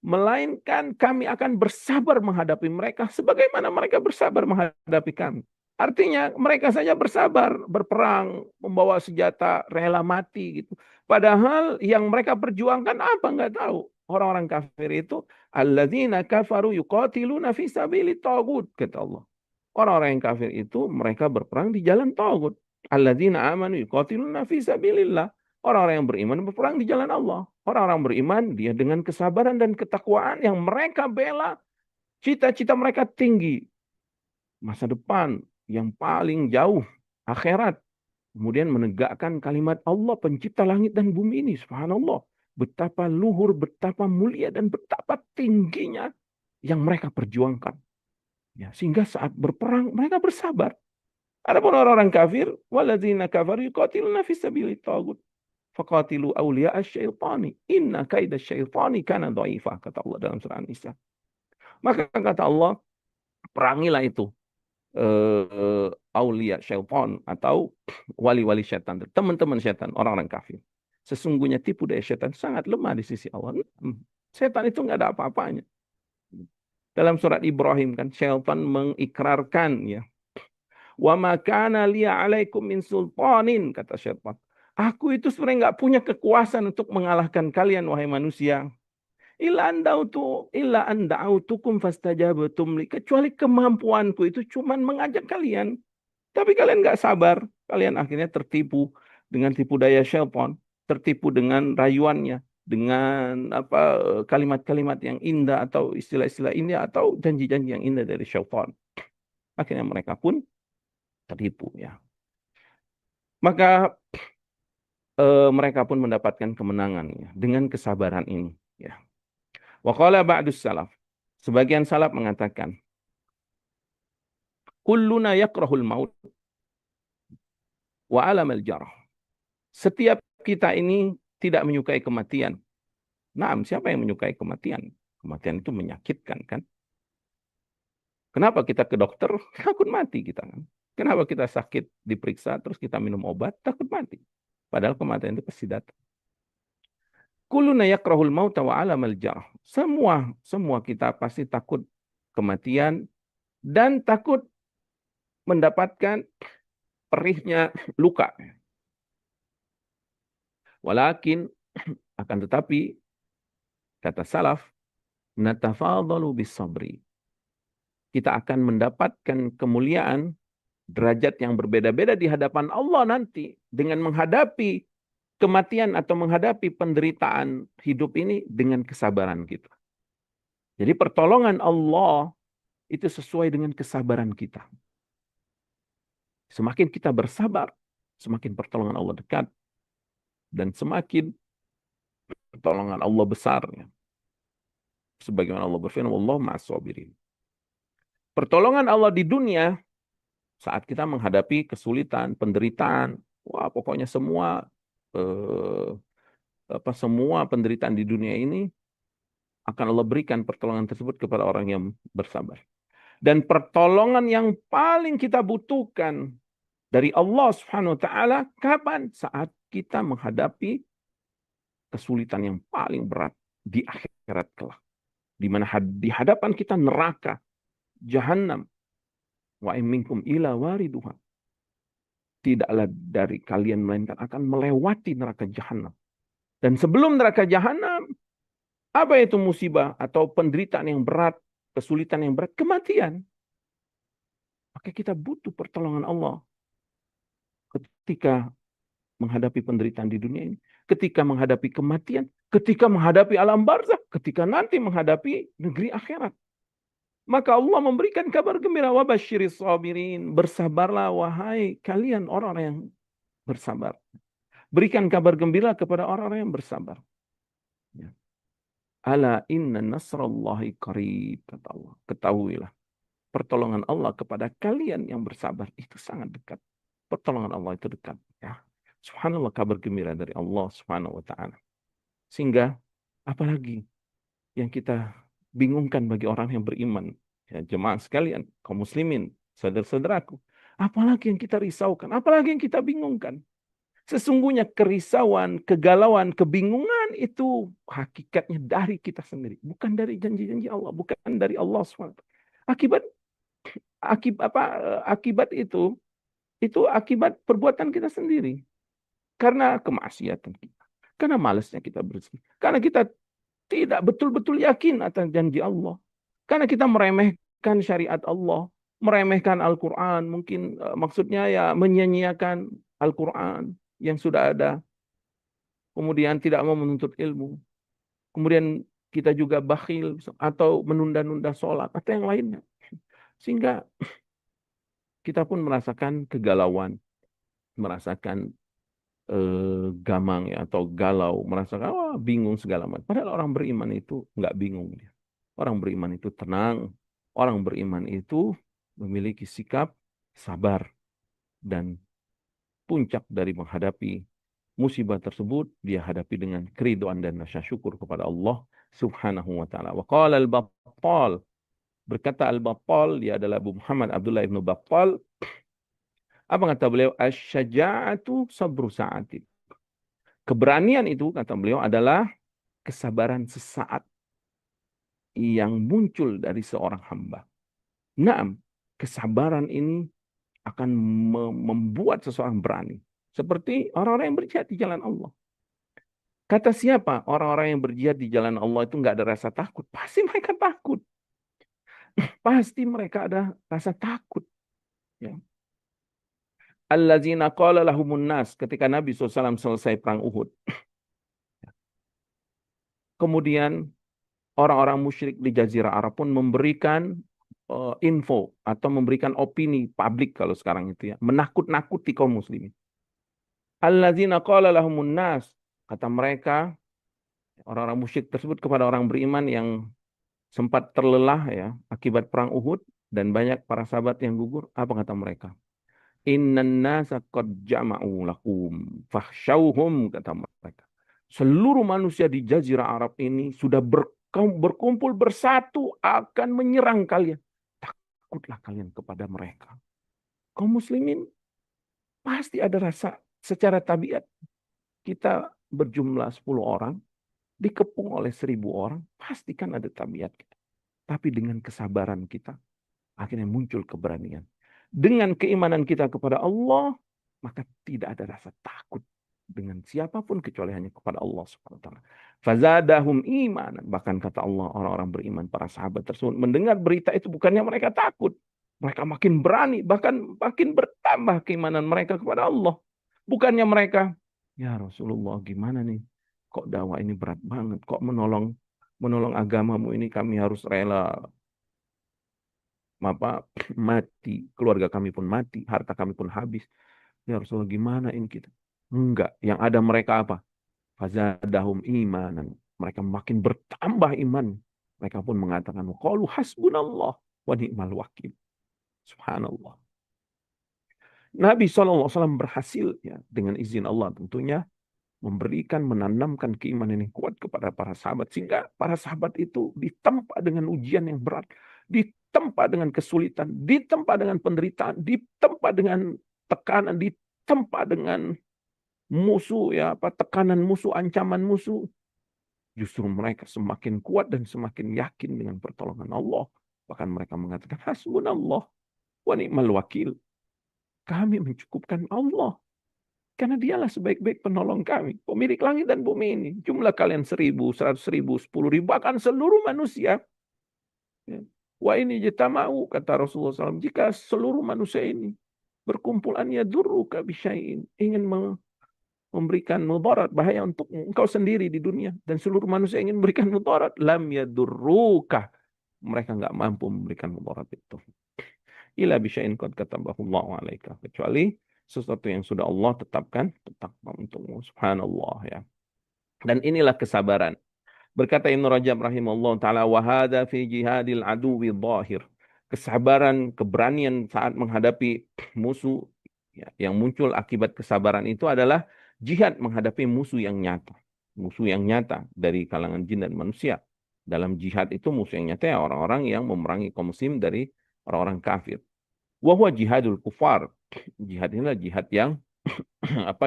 melainkan kami akan bersabar menghadapi mereka sebagaimana mereka bersabar menghadapi kami. Artinya mereka saja bersabar, berperang, membawa senjata, rela mati gitu. Padahal yang mereka perjuangkan apa nggak tahu. Orang-orang kafir itu alladzina kafaru yuqatiluna fi sabilit taghut, kata Allah. Orang-orang yang kafir itu mereka berperang di jalan taghut. Alladzina amanu yuqatiluna fi sabilillah. Orang-orang yang beriman berperang di jalan Allah. Orang-orang beriman dia dengan kesabaran dan ketakwaan yang mereka bela, cita-cita mereka tinggi. Masa depan yang paling jauh, akhirat. Kemudian menegakkan kalimat Allah pencipta langit dan bumi ini, subhanallah. betapa luhur, betapa mulia, dan betapa tingginya yang mereka perjuangkan. Ya, sehingga saat berperang mereka bersabar. Adapun orang-orang kafir, walladzina kafaru yuqatiluna fi sabilit taghut faqatilu awliya asy-syaitani inna kaida syaitani kana dhaifah, kata Allah dalam surah An-Nisa. Maka kata Allah, perangilah itu aulia syaitan atau wali-wali syaitan, teman-teman syaitan, orang-orang kafir. Sesungguhnya tipu daya syaitan sangat lemah di sisi Allah. Syaitan itu nggak ada apa-apanya. Dalam surat Ibrahim kan syaitan mengikrarkan, ya, wa ma kana liya alaikum min sultanin, kata syaitan. Aku itu sebenarnya nggak punya kekuasaan untuk mengalahkan kalian, wahai manusia. Illa anda'autukum fastajabatum li. Kecuali kemampuanku itu cuman mengajak kalian. Tapi kalian nggak sabar. Kalian akhirnya tertipu dengan tipu daya syaitan, tertipu dengan rayuannya, dengan kalimat-kalimat yang indah atau istilah-istilah indah atau janji-janji yang indah dari syaitan. Akhirnya mereka pun tertipu, ya. Maka mereka pun mendapatkan kemenangan, ya, dengan kesabaran ini, ya. Wa qala ba'dus salaf. Sebagian salaf mengatakan, kulluna yakrahul maut wa alamal jarah. Setiap kita ini tidak menyukai kematian. Naam, siapa yang menyukai kematian? Kematian itu menyakitkan, kan? Kenapa kita ke dokter? Takut mati kita, kan? Kenapa kita sakit diperiksa terus kita minum obat? Takut mati. Padahal kematian itu pasti datang. Kulluna yakrahul maut wa alamal jarah. Semua kita pasti takut kematian dan takut mendapatkan perihnya luka. Walakin, akan tetapi, kata salaf, natafadalu bisabri. Kita akan mendapatkan kemuliaan, derajat yang berbeda-beda di hadapan Allah nanti dengan menghadapi kematian atau menghadapi penderitaan hidup ini dengan kesabaran kita. Jadi pertolongan Allah itu sesuai dengan kesabaran kita. Semakin kita bersabar, semakin pertolongan Allah dekat. Dan semakin pertolongan Allah besar. Sebagaimana Allah berfirman, wallahu ma'as sabirin. Pertolongan Allah di dunia saat kita menghadapi kesulitan, penderitaan, wah pokoknya semua semua penderitaan di dunia ini akan Allah berikan pertolongan tersebut kepada orang yang bersabar. Dan pertolongan yang paling kita butuhkan dari Allah Subhanahu wa taala kapan? Saat kita menghadapi kesulitan yang paling berat di akhirat kelak. Di mana di hadapan kita neraka, Jahannam. Wa in minkum ila wariduha. Tidaklah dari kalian melainkan akan melewati neraka Jahannam. Dan sebelum neraka Jahannam, apa itu musibah atau penderitaan yang berat, kesulitan yang berat? Kematian. Maka kita butuh pertolongan Allah ketika menghadapi penderitaan di dunia ini, ketika menghadapi kematian, ketika menghadapi alam barzakh, ketika nanti menghadapi negeri akhirat. Maka Allah memberikan kabar gembira, wa basyiris sabirin, bersabarlah wahai kalian orang-orang yang bersabar. Berikan kabar gembira kepada orang-orang yang bersabar. Ya. Ala inna nasrallahi qarib, kata Allah. Ketahuilah, pertolongan Allah kepada kalian yang bersabar itu sangat dekat. Pertolongan Allah itu dekat, ya. Subhanallah, kabar gembira dari Allah Subhanahu wa taala. Sehingga apalagi yang kita bingungkan bagi orang yang beriman, ya, jemaah sekalian, kaum muslimin, saudara-saudaraku, apalagi yang kita risaukan, apalagi yang kita bingungkan. Sesungguhnya kerisauan, kegalauan, kebingungan itu hakikatnya dari kita sendiri, bukan dari janji-janji Allah, bukan dari Allah SWT. Akibat itu akibat perbuatan kita sendiri. Karena kemaksiatan kita, karena malasnya kita berzikir, karena kita tidak betul-betul yakin atas janji Allah. Karena kita meremehkan syariat Allah, meremehkan Al-Quran, mungkin maksudnya ya menyia-nyiakan Al-Quran yang sudah ada. Kemudian tidak mau menuntut ilmu. Kemudian kita juga bakhil atau menunda-nunda sholat atau yang lainnya. Sehingga kita pun merasakan kegalauan, merasakan gamang ya atau galau, merasa bingung segala macam. Padahal orang beriman itu nggak bingung dia. Orang beriman itu tenang. Orang beriman itu memiliki sikap sabar dan puncak dari menghadapi musibah tersebut dia hadapi dengan keriduan dan rasa syukur kepada Allah Subhanahu wa taala. Wa qala al-Battal, berkata al-Battal, dia adalah Abu Muhammad Abdullah ibnu Battal. Apa kata beliau? Asy-syaja'atu sabru sa'atin. Keberanian itu kata beliau adalah kesabaran sesaat yang muncul dari seorang hamba. Naam, kesabaran ini akan membuat seseorang berani. Seperti orang-orang yang berjihad di jalan Allah. Kata siapa? Orang-orang yang berjihad di jalan Allah itu nggak ada rasa takut. Pasti mereka takut. Pasti mereka ada rasa takut. Ya. Allazina qala lahumun nas. Ketika Nabi SAW selesai perang Uhud. Kemudian orang-orang musyrik di Jazirah Arab pun memberikan info atau memberikan opini publik kalau sekarang itu ya. Menakut-nakuti kaum muslimin. Allazina qala lahumun nas. Kata mereka, orang-orang musyrik tersebut kepada orang beriman yang sempat terlelah ya akibat perang Uhud dan banyak para sahabat yang gugur. Apa kata mereka? Innan nasa qad jama'u lakum fakhshawhum, kata mereka. Seluruh manusia di Jazirah Arab ini sudah berkumpul bersatu akan menyerang kalian. Takutlah kalian kepada mereka. Kaum muslimin pasti ada rasa secara tabiat. Kita berjumlah 10 orang, dikepung oleh 1.000 orang, pastikan ada tabiat kita. Tapi dengan kesabaran kita, akhirnya muncul keberanian. Dengan keimanan kita kepada Allah, maka tidak ada rasa takut dengan siapapun kecuali hanya kepada Allah Subhanahu wa taala. Fazadahum imanan. Bahkan kata Allah, orang-orang beriman, para sahabat tersebut mendengar berita itu bukannya mereka takut. Mereka makin berani, bahkan makin bertambah keimanan mereka kepada Allah. Bukannya mereka, ya Rasulullah gimana nih? Kok dakwah ini berat banget? Kok menolong agamamu ini kami harus rela mati, keluarga kami pun mati, harta kami pun habis. Ya Rasulullah gimana ini kita? Enggak, yang ada mereka apa? Fazadahum imanan. Mereka makin bertambah iman. Mereka pun mengatakan, qalu hasbunallah wa ni'mal wakil. Subhanallah. Nabi SAW berhasil ya dengan izin Allah tentunya menanamkan keimanan yang kuat kepada para sahabat. Sehingga para sahabat itu ditempa dengan ujian yang berat. Ditempa dengan kesulitan. Ditempa dengan penderitaan. Ditempa dengan tekanan. Ditempa dengan musuh, ya tekanan musuh, ancaman musuh. Justru mereka semakin kuat dan semakin yakin dengan pertolongan Allah. Bahkan mereka mengatakan, hasbunallah wa ni'mal wakil. Kami mencukupkan Allah. Karena dialah sebaik-baik penolong kami. Pemilik langit dan bumi ini. Jumlah kalian 1.000, 100.000, 10.000, bahkan seluruh manusia. Wah ini jitama'u, kata Rasulullah SAW. Jika seluruh manusia ini berkumpulannya durruka bisyai'in. Ingin memberikan mudarat, bahaya untuk engkau sendiri di dunia. Dan seluruh manusia ingin memberikan mudarat. Lam yadurruka. Mereka nggak mampu memberikan mudarat itu. Ila bisyai'in qad katabahullahu alaika. Kecuali sesuatu yang sudah Allah tetapkan untukmu. Subhanallah ya. Dan inilah kesabaran. Berkata Ibnu Rajab rahimahullah ta'ala, wahada fi jihadil aduwi dhahir. Kesabaran, keberanian saat menghadapi musuh ya, yang muncul akibat kesabaran itu adalah jihad menghadapi musuh yang nyata. Musuh yang nyata dari kalangan jin dan manusia. Dalam jihad itu musuh yang nyata ya orang-orang yang memerangi kaum muslim dari orang-orang kafir. Wahwa jihadul kufar. Jihad inilah jihad yang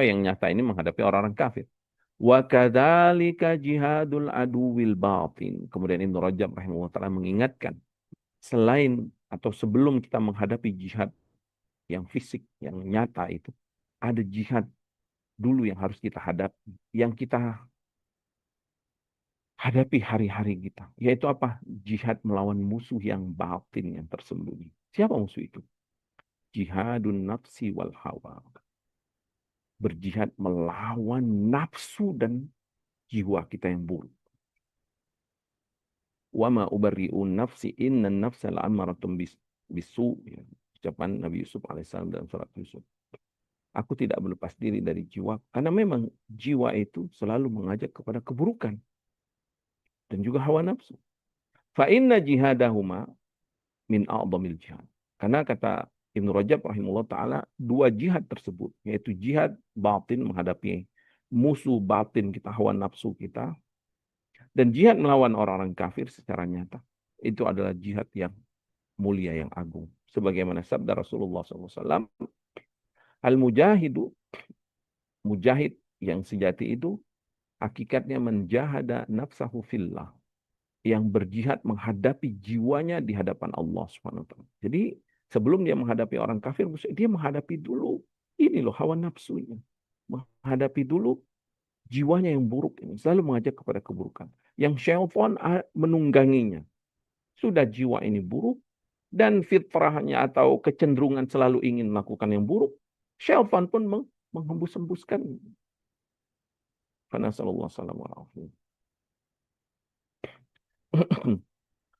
yang nyata ini menghadapi orang-orang kafir. Wa kadzalika jihadul aduwil batin. Kemudian Ibnu Rajab rahimahullah taala mengingatkan selain atau sebelum kita menghadapi jihad yang fisik, yang nyata itu, ada jihad dulu yang harus kita hadapi, yang kita hadapi hari-hari kita. Yaitu apa? Jihad melawan musuh yang batin, yang tersembunyi. Siapa musuh itu? Jihadun nafsi wal hawa. Berjihad melawan nafsu dan jiwa kita yang buruk. Wa ma ubarri'un nafsi innan nafsa la'amaratun bisu. Ya. Ucapan Nabi Yusuf alaihissalam dalam surat Yusuf. Aku tidak berlepas diri dari jiwa. Karena memang jiwa itu selalu mengajak kepada keburukan. Dan juga hawa nafsu. Fa inna jihadahuma min a'dhamil jihad. Karena kata Ibnu Rajab rahimahullah ta'ala, dua jihad tersebut, yaitu jihad batin menghadapi musuh batin kita, hawa nafsu kita, dan jihad melawan orang-orang kafir secara nyata. Itu adalah jihad yang mulia, yang agung. Sebagaimana sabda Rasulullah SAW, Al-mujahidu, mujahid yang sejati itu, hakikatnya menjahada nafsahu fillah, yang berjihad menghadapi jiwanya di hadapan Allah Subhanahu wa taala. Jadi sebelum dia menghadapi orang kafir, dia menghadapi dulu ini loh hawa nafsunya. Menghadapi dulu jiwanya yang buruk ini, selalu mengajak kepada keburukan. Yang syaitan menungganginya. Sudah jiwa ini buruk dan fitrahnya atau kecenderungan selalu ingin melakukan yang buruk, syaitan pun menghembus-hembuskan. Karena sallallahu alaihi wasallam.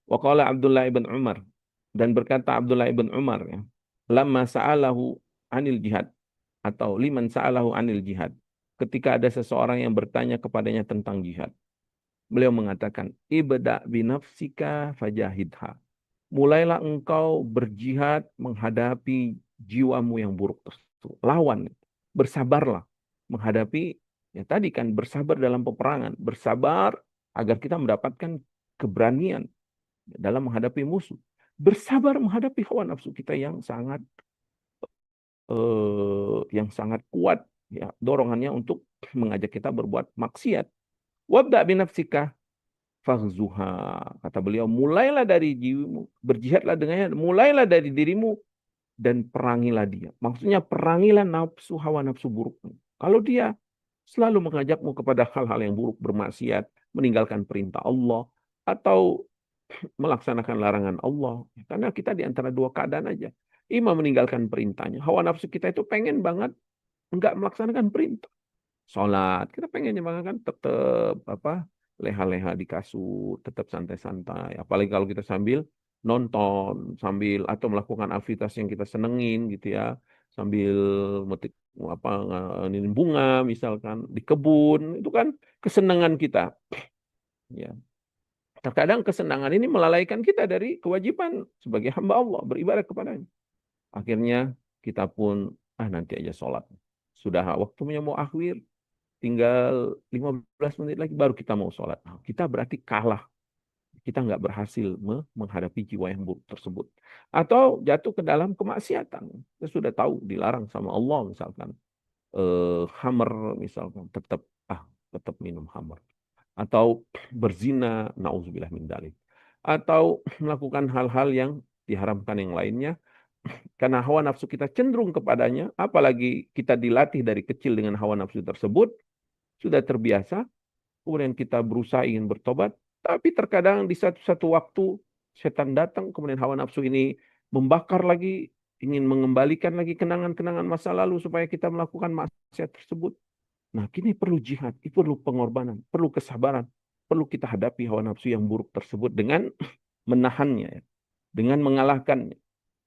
Waqala Abdullah ibn Umar, dan berkata Abdullah ibn Umar, ya, lamma sa'alahu anil jihad, atau liman sa'alahu anil jihad, ketika ada seseorang yang bertanya kepadanya tentang jihad, beliau mengatakan, ibda binafsika fajahidha, mulailah engkau berjihad menghadapi jiwamu yang buruk tersebut, lawan, bersabarlah menghadapi, ya tadi kan, bersabar dalam peperangan, bersabar agar kita mendapatkan keberanian dalam menghadapi musuh. Bersabar menghadapi hawa nafsu kita yang sangat kuat, ya, dorongannya untuk mengajak kita berbuat maksiat. Wabda binafsika faghzuha, kata beliau, mulailah dari dirimu, berjihadlah dengannya, mulailah dari dirimu dan perangilah dia. Maksudnya perangilah nafsu, hawa nafsu buruk. Kalau dia selalu mengajakmu kepada hal-hal yang buruk, bermaksiat, meninggalkan perintah Allah, atau melaksanakan larangan Allah. Karena kita di antara dua keadaan aja. Ima meninggalkan perintahnya. Hawa nafsu kita itu pengen banget enggak melaksanakan perintah. Sholat, kita pengennya banget kan tetap leha-leha di kasur, tetap santai-santai. Apalagi kalau kita sambil nonton, sambil atau melakukan aktivitas yang kita senengin gitu ya, sambil metik ini bunga misalkan di kebun, itu kan kesenangan kita. Ya. Terkadang kesenangan ini melalaikan kita dari kewajiban sebagai hamba Allah, beribadah kepadanya. Akhirnya kita pun, nanti aja sholat. Sudah waktunya mau akhir, tinggal 15 menit lagi baru kita mau sholat. Kita berarti kalah. Kita nggak berhasil menghadapi jiwa yang buruk tersebut. Atau jatuh ke dalam kemaksiatan. Kita sudah tahu dilarang sama Allah misalkan. Khamr misalkan, tetap minum khamr. Atau berzina, na'udzubillah min dzalik. Atau melakukan hal-hal yang diharamkan yang lainnya, karena hawa nafsu kita cenderung kepadanya, apalagi kita dilatih dari kecil dengan hawa nafsu tersebut, sudah terbiasa, kemudian kita berusaha ingin bertobat, tapi terkadang di satu waktu, setan datang, kemudian hawa nafsu ini membakar lagi, ingin mengembalikan lagi kenangan-kenangan masa lalu, supaya kita melakukan maksiat tersebut. Nah, kini perlu jihad, perlu pengorbanan, perlu kesabaran, perlu kita hadapi hawa nafsu yang buruk tersebut dengan menahannya, ya, dengan mengalahkannya.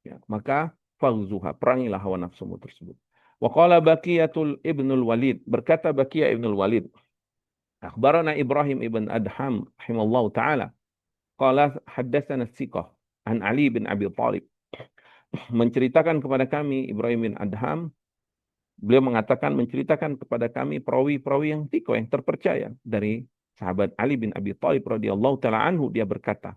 Ya, maka fauzuha, perangilah hawa nafsumu tersebut. Wa qala Baqiyatul Ibnul Walid, berkata Baqiyah Ibnul Walid, akhbarana Ibrahim ibn Adham rahimallahu taala, qala haddatsana Thiqah an Ali bin Abi Thalib, menceritakan kepada kami Ibrahim bin Adham. Beliau mengatakan, menceritakan kepada kami perawi-perawi yang tiko, yang terpercaya dari sahabat Ali bin Abi Thalib radhiyallahu taala anhu. Dia berkata,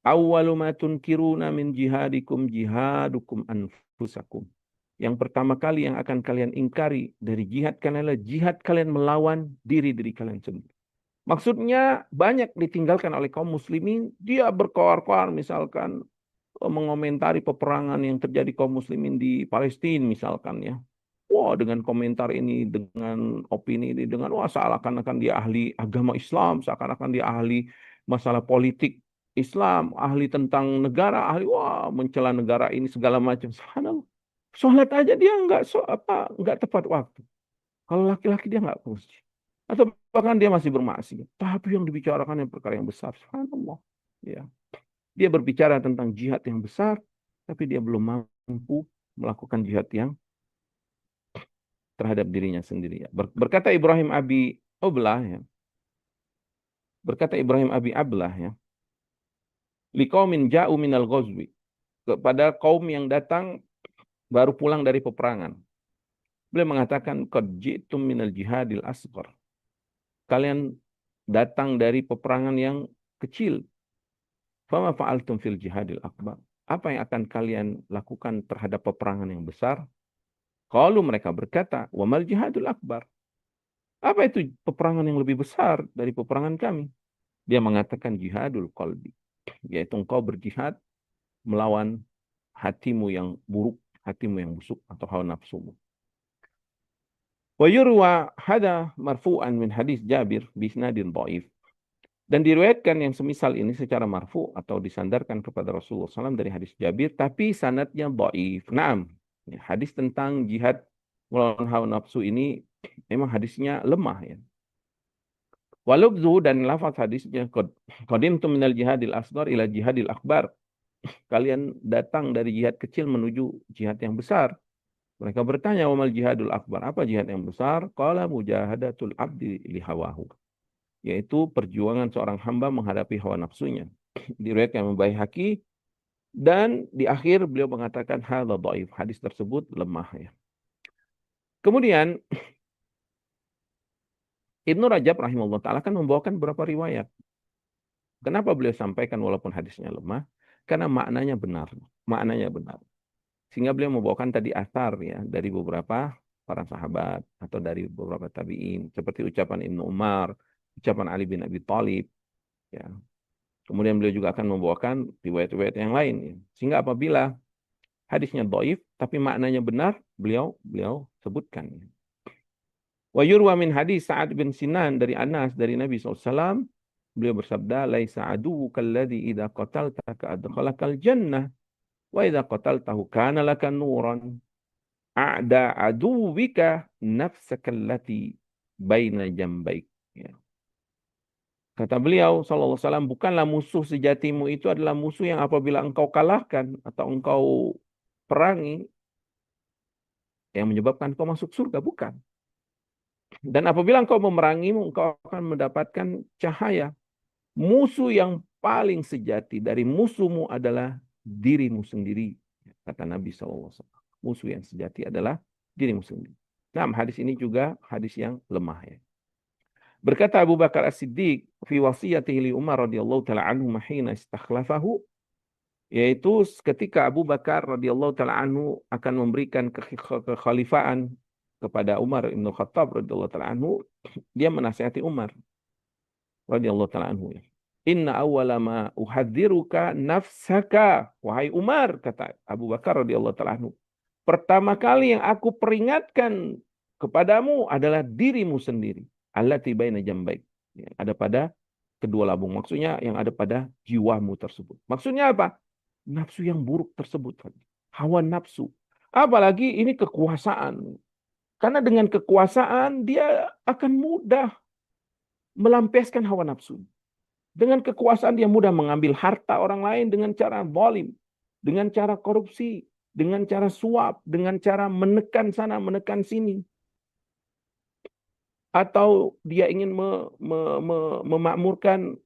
awwalu ma tunkiruna min jihadikum jihadukum anfusakum. Yang pertama kali yang akan kalian ingkari dari jihad kalian adalah jihad kalian melawan diri-diri kalian sendiri. Maksudnya banyak ditinggalkan oleh kaum muslimin, dia berkoar-koar misalkan mengomentari peperangan yang terjadi kaum muslimin di Palestina misalkan, ya. Wah, dengan komentar ini, dengan opini ini, dengan seakan-akan dia ahli agama Islam, seakan-akan dia ahli masalah politik Islam, ahli tentang negara, mencela negara ini segala macam. Subhanallah. Sholat aja dia nggak tepat waktu. Kalau laki-laki dia nggak ke masjid. Atau bahkan dia masih bermaksiat. Tapi yang dibicarakan yang perkara yang besar. Subhanallah. Ya. Dia berbicara tentang jihad yang besar, tapi dia belum mampu melakukan jihad yang terhadap dirinya sendiri. Berkata Ibrahim Abi Oblah, ya. Berkata Ibrahim Abi Ablah, ya. Liqaumin ja'u minal ghazwi. Kepada kaum yang datang baru pulang dari peperangan. Beliau mengatakan, qad ji'tum minal jihadil asghar. Kalian datang dari peperangan yang kecil. Fama fa'altum fil jihadil akbar. Apa yang akan kalian lakukan terhadap peperangan yang besar? Kalau mereka berkata, wa mal jihadul akbar. Apa itu peperangan yang lebih besar dari peperangan kami? Dia mengatakan jihadul qalbi, yaitu engkau berjihad melawan hatimu yang buruk, hatimu yang busuk atau hawa nafsumu. Wa yurwa hada marfu'an min hadis Jabir bisnadin dhaif. Dan diriwayatkan yang semisal ini secara marfu atau disandarkan kepada Rasulullah SAW dari hadis Jabir, tapi sanadnya dhaif. Naam, hadis tentang jihad melawan hawa nafsu ini memang hadisnya lemah, ya. Walubzu, dan lafaz hadisnya qadimtu minal jihadil asghar ila jihadil akbar. Kalian datang dari jihad kecil menuju jihad yang besar. Mereka bertanya, wa mal jihadul akbar? Apa jihad yang besar? Qala mujahadatul abdi li hawahu. Yaitu perjuangan seorang hamba menghadapi hawa nafsunya. Diriwayatkan oleh Baihaqi, dan di akhir beliau mengatakan hadza dhaif. Hadis tersebut lemah, ya. Kemudian Ibnu Rajab rahimahullah taala kan membawakan beberapa riwayat. Kenapa beliau sampaikan walaupun hadisnya lemah? Karena maknanya benar. Maknanya benar. Sehingga beliau membawakan tadi asar, ya, dari beberapa para sahabat atau dari beberapa tabi'in. Seperti ucapan Ibnu Umar, ucapan Ali bin Abi Thalib. Ya. Kemudian beliau juga akan membawakan riwayat-riwayat yang lain. Ya. Sehingga apabila hadisnya dhaif, tapi maknanya benar, beliau sebutkan. Ya. Wa yurwa min hadis Sa'ad bin Sinan dari Anas dari Nabi SAW. Beliau bersabda, laisa aduwuka alladhi idza qataltaka adkhalakal jannah wa idza qataltahu kana laka nuran. A'da aduwika nafsaka allati baina jambaik. Ya. Kata beliau sallallahu alaihi wasallam, bukanlah musuh sejatimu itu adalah musuh yang apabila engkau kalahkan atau engkau perangi yang menyebabkan engkau masuk surga, bukan. Dan apabila engkau memerangimu, engkau akan mendapatkan cahaya. Musuh yang paling sejati dari musuhmu adalah dirimu sendiri. Kata Nabi SAW. Musuh yang sejati adalah dirimu sendiri. Nah, hadis ini juga hadis yang lemah, ya. Berkata Abu Bakar As-Siddiq fi wasiyatihi li Umar radhiyallahu taala anhu mahina istakhlafahu, yaitu ketika Abu Bakar radhiyallahu taala anhu akan memberikan kekhalifaan kepada Umar bin Khattab radhiyallahu taala anhu, dia menasihati Umar radhiyallahu taala anhu, ya. Inna awwala ma uhadziruka nafsaka, wahai Umar, kata Abu Bakar radhiyallahu taala anhu, pertama kali yang aku peringatkan kepadamu adalah dirimu sendiri, allati baina jambaik, yang ada pada kedua labung, maksudnya yang ada pada jiwamu tersebut. Maksudnya apa? Nafsu yang buruk tersebut, hawa nafsu. Apalagi ini kekuasaan. Karena dengan kekuasaan dia akan mudah melampiaskan hawa nafsu. Dengan kekuasaan dia mudah mengambil harta orang lain dengan cara zalim, dengan cara korupsi, dengan cara suap, dengan cara menekan sana, menekan sini. Atau dia ingin memakmurkan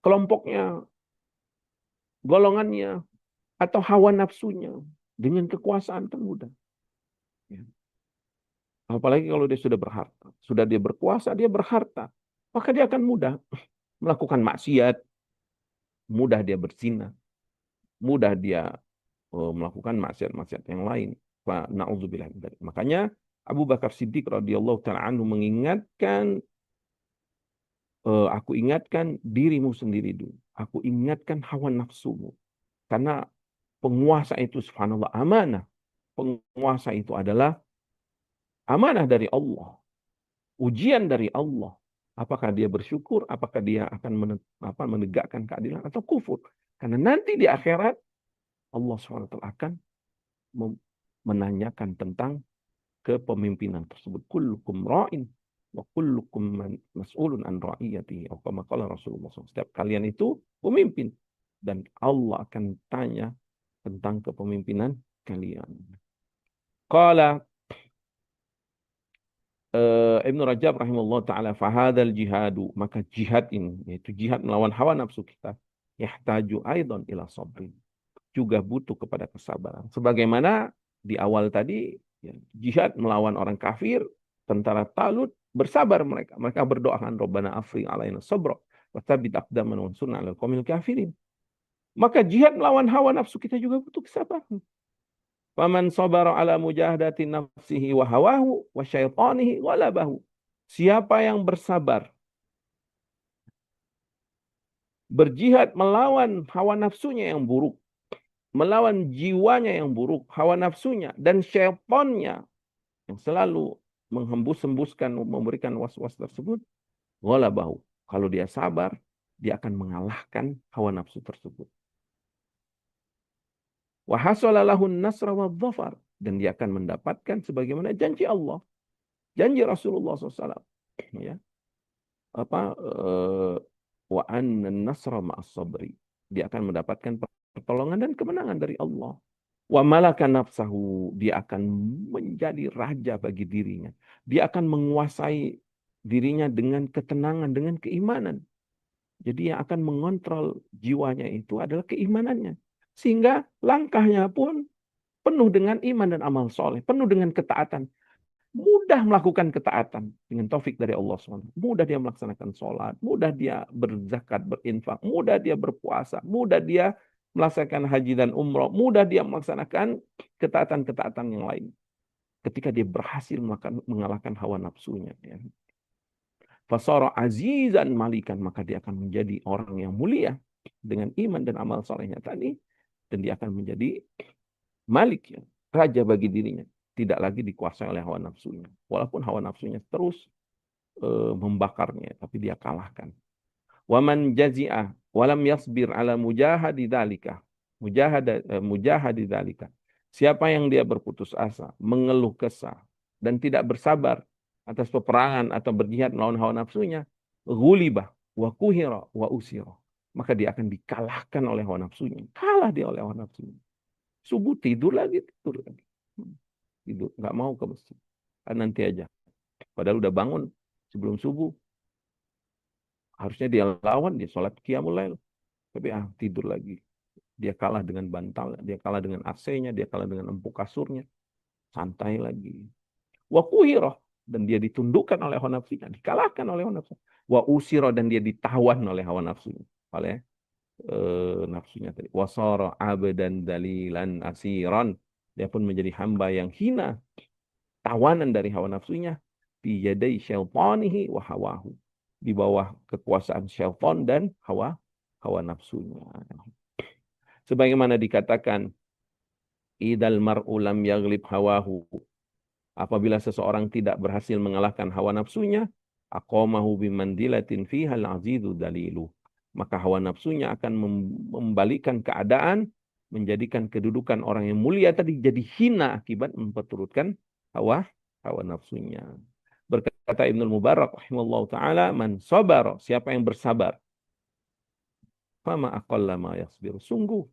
kelompoknya, golongannya, atau hawa nafsunya. Dengan kekuasaan kan mudah. Ya. Apalagi kalau dia sudah berharta. Sudah dia berkuasa, dia berharta. Maka dia akan mudah melakukan maksiat. Mudah dia berzina. Mudah dia melakukan maksiat-maksiat yang lain. Na'udzubillah. Makanya Abu Bakar Siddiq radhiyallahu taala anhu mengingatkan, aku ingatkan dirimu sendiri dulu. Aku ingatkan hawa nafsumu. Karena penguasa itu subhanallah amanah. Penguasa itu adalah amanah dari Allah. Ujian dari Allah. Apakah dia bersyukur, apakah dia akan menegakkan keadilan atau kufur. Karena nanti di akhirat Allah SWT akan menanyakan tentang kepemimpinan tersebut. Kullukum ra'in wa kullukum mas'ulun an ra'iyatihi. Atau kama qala Rasulullah SAW. Setiap kalian itu pemimpin. Dan Allah akan tanya tentang kepemimpinan kalian. Qala Ibnu Rajab rahimahullah taala fahadal jihadu, maka jihad ini yaitu jihad melawan hawa nafsu kita, yahtaju aidan ila sabrin, juga butuh kepada kesabaran. Sebagaimana di awal tadi, ya, jihad melawan orang kafir, tentara Talut bersabar mereka. Mereka berdoakan Rabbana afri alaina sabra wa tsabbit aqdamana wansurna 'alal qaumil kafirin. Maka jihad melawan hawa nafsu kita juga butuh kesabaran. Faman sabara ala mujahadati nafsihi wa hawahu wa syaitanihi walabahu. Siapa yang bersabar berjihad melawan hawa nafsunya yang buruk, melawan jiwanya yang buruk, hawa nafsunya dan syaitannya yang selalu menghembus-hembuskan, memberikan was-was tersebut, walabahu. Kalau dia sabar, dia akan mengalahkan hawa nafsu tersebut. Wa hasala lahun nasra wa dhafar, dan dia akan mendapatkan sebagaimana janji Allah, janji Rasulullah SAW. Ya, wa anna nasra ma'as sabri. Dia akan mendapatkan pertolongan dan kemenangan dari Allah. Wa malaka nafsahu, dia akan menjadi raja bagi dirinya. Dia akan menguasai dirinya dengan ketenangan, dengan keimanan. Jadi yang akan mengontrol jiwanya itu adalah keimanannya. Sehingga langkahnya pun penuh dengan iman dan amal soleh, penuh dengan ketaatan. Mudah melakukan ketaatan dengan taufik dari Allah SWT. Mudah dia melaksanakan sholat, mudah dia berzakat, berinfak, mudah dia berpuasa, mudah dia melaksanakan haji dan umroh, mudah dia melaksanakan ketaatan-ketaatan yang lain. Ketika dia berhasil mengalahkan hawa nafsunya. Ya. Fasara azizan malikan, maka dia akan menjadi orang yang mulia dengan iman dan amal solehnya tadi. Dan dia akan menjadi malik, ya, raja bagi dirinya. Tidak lagi dikuasai oleh hawa nafsunya. Walaupun hawa nafsunya terus membakarnya, tapi dia kalahkan. Waman jazi'ah walam yasbir ala mujahadi dzalika. Mujahadi dzalika. Siapa yang dia berputus asa, mengeluh kesah dan tidak bersabar atas peperangan atau berjihad melawan hawa nafsunya, ghulibah wa kuhira wa usira. Maka dia akan dikalahkan oleh hawa nafsunya. Kalah dia oleh hawa nafsunya. Subuh tidur lagi. Tidur, nggak mau ke masjid. Kan nanti aja. Padahal udah bangun sebelum subuh. Harusnya dia lawan, dia sholat qiyamul lail. Tapi tidur lagi. Dia kalah dengan bantal, dia kalah dengan AC-nya, dia kalah dengan empuk kasurnya. Santai lagi. Wa kuhirah, dan dia ditundukkan oleh hawa nafsunya, dikalahkan oleh hawa nafsunya. Wa usirah, dan dia ditawan oleh hawa nafsunya. Oleh nafsunya tadi. Wasara abdan dalilan asiran. Dia pun menjadi hamba yang hina, tawanan dari hawa nafsunya, fi yadai syaitanihi wa hawahu, di bawah kekuasaan syaitan dan hawa nafsunya. Sebagaimana dikatakan, idal mar'u lam yaghlib hawahu, apabila seseorang tidak berhasil mengalahkan hawa nafsunya, aqamahu bimandilatin fiha al-azizu dalilu, maka hawa nafsunya akan membalikkan keadaan, menjadikan kedudukan orang yang mulia tadi jadi hina akibat memperturutkan hawa nafsunya. Berkata Ibnu Mubarak rahimahullah taala, man sabara, siapa yang bersabar, fama aqalla ma yasbiru, sungguh,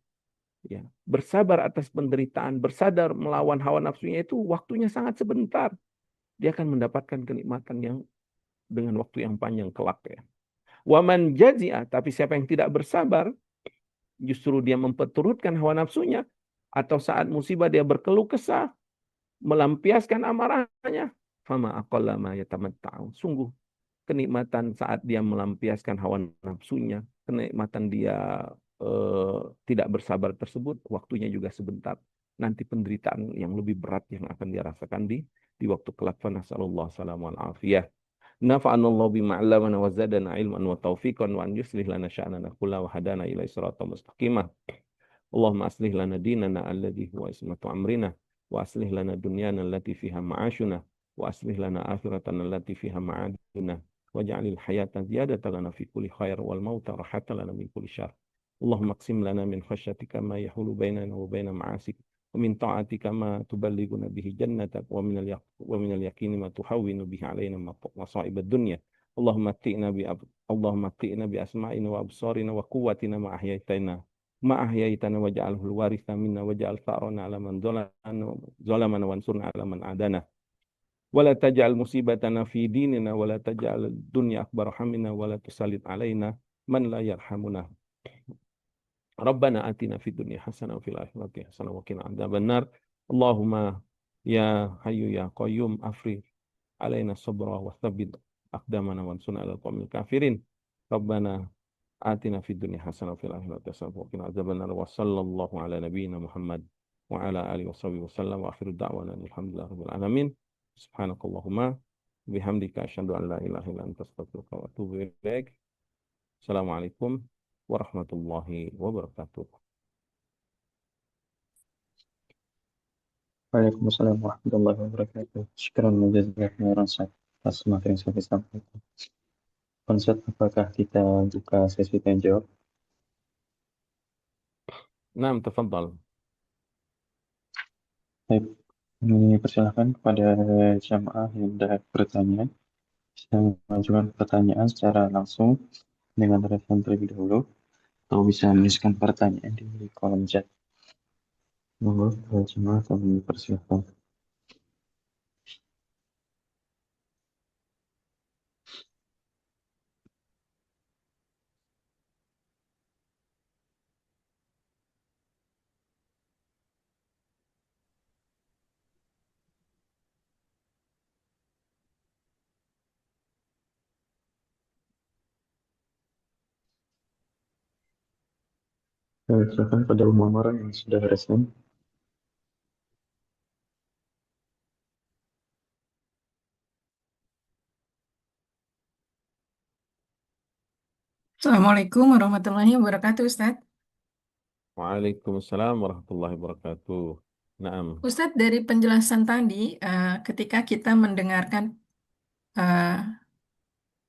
ya, bersabar atas penderitaan, bersadar melawan hawa nafsunya itu waktunya sangat sebentar. Dia akan mendapatkan kenikmatan yang dengan waktu yang panjang kelak, ya. Waman jazi'a, tapi siapa yang tidak bersabar, justru dia memperturutkan hawa nafsunya, atau saat musibah dia berkeluh kesah, melampiaskan amarahnya, fama aqalla ma yatamatta'u, sungguh kenikmatan saat dia melampiaskan hawa nafsunya, kenikmatan dia tidak bersabar tersebut, waktunya juga sebentar. Nanti penderitaan yang lebih berat yang akan dia rasakan di waktu kelak. Nasallallahu salamu al afiyah. Nafa'anallahu bima 'allamana wa zadana ilman wa taufiqan wa an yuslih lana sya'nana kullahu wa hadana ila siratal mustaqimah. Allahumma aslih lana dinana alladhi huwa ismatu amrina wa aslih lana dunyana allati fiha ma'ashuna wa aslih lana akhiratana allati fiha ma'aduna waj'alil hayata ziyadatan lana fi kulli khair wal mauta rahatan lana min kulli syarr. Allahumma qsim lana min khasyatika ma yahulu bainana wa baina ma'asik wa min ta'atika ma tuballighuna bihi jannatak wa min al-yaqini ma tuhawwinu bihi alaina masa'ib ad-dunya. Allahumma atti'na bi asma'ina wa absarina wa quwwatina ma ahyaytana waj'alhu al-waritha minna waj'al tha'rana 'ala man zalamana wansurna 'ala man adana. ولا تجعل مصيبتنا في ديننا ولا تجعل الدنيا أكبر همنا ولا تسلط علينا من لا يرحمنا ربنا آتنا في الدنيا حسنة وفي الآخرة حسنة وقنا عذاب النار اللهم يا حي يا قيوم أفرغ علينا الصبر وثبت أقدامنا وانصرنا على القوم الكافرين ربنا آتنا في الدنيا حسنة وفي الآخرة حسنة وقنا عذاب النار وصلى الله على نبينا محمد وعلى آله وصحبه وسلم وآخر دعوانا أن الحمد لله رب العالمين سبحانك اللهم بحمدك أشهد أن لا إله إلا أنت أستغفرك وأتوب إليك السلام عليكم ورحمة الله وبركاته Waalaikumsalam warahmatullahi wabarakatuh. Syukran jazakallahu khairan Ustaz atas materi yang saya sampaikan. Ustaz, apakah kita buka sesi tanya jawab? نعم تفضل Baik, ini persilahkan kepada jamaah yang hendak bertanya. Bisa mengajukan pertanyaan secara langsung dengan telepon terlebih dahulu, atau bisa menuliskan pertanyaan di kolom chat. Monggo, jamaah kami persilahkan. Silakan pada umum orang yang sudah respon. Assalamualaikum warahmatullahi wabarakatuh, Ustadz. Waalaikumsalam warahmatullahi wabarakatuh. Naam. Ustadz, dari penjelasan tadi, ketika kita mendengarkan eh,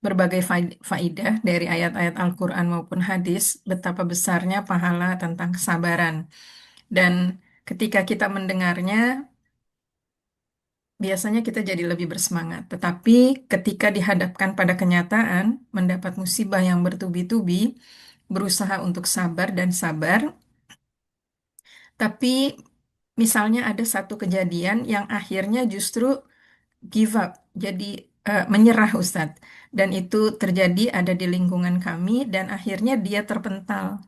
berbagai faidah dari ayat-ayat Al-Quran maupun hadis, betapa besarnya pahala tentang kesabaran. Dan ketika kita mendengarnya, biasanya kita jadi lebih bersemangat. Tetapi ketika dihadapkan pada kenyataan, mendapat musibah yang bertubi-tubi, berusaha untuk sabar dan sabar, tapi misalnya ada satu kejadian yang akhirnya justru give up, jadi menyerah Ustadz. Dan itu terjadi ada di lingkungan kami dan akhirnya dia terpental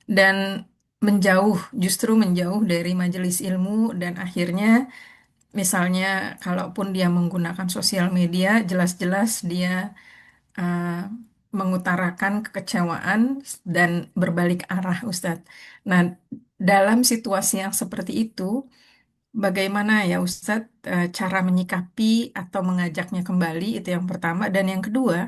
dan menjauh, justru menjauh dari majelis ilmu dan akhirnya misalnya kalaupun dia menggunakan sosial media, jelas-jelas dia eh, mengutarakan kekecewaan dan berbalik arah Ustadz. Nah, dalam situasi yang seperti itu, bagaimana ya Ustadz cara menyikapi atau mengajaknya kembali itu yang pertama dan yang kedua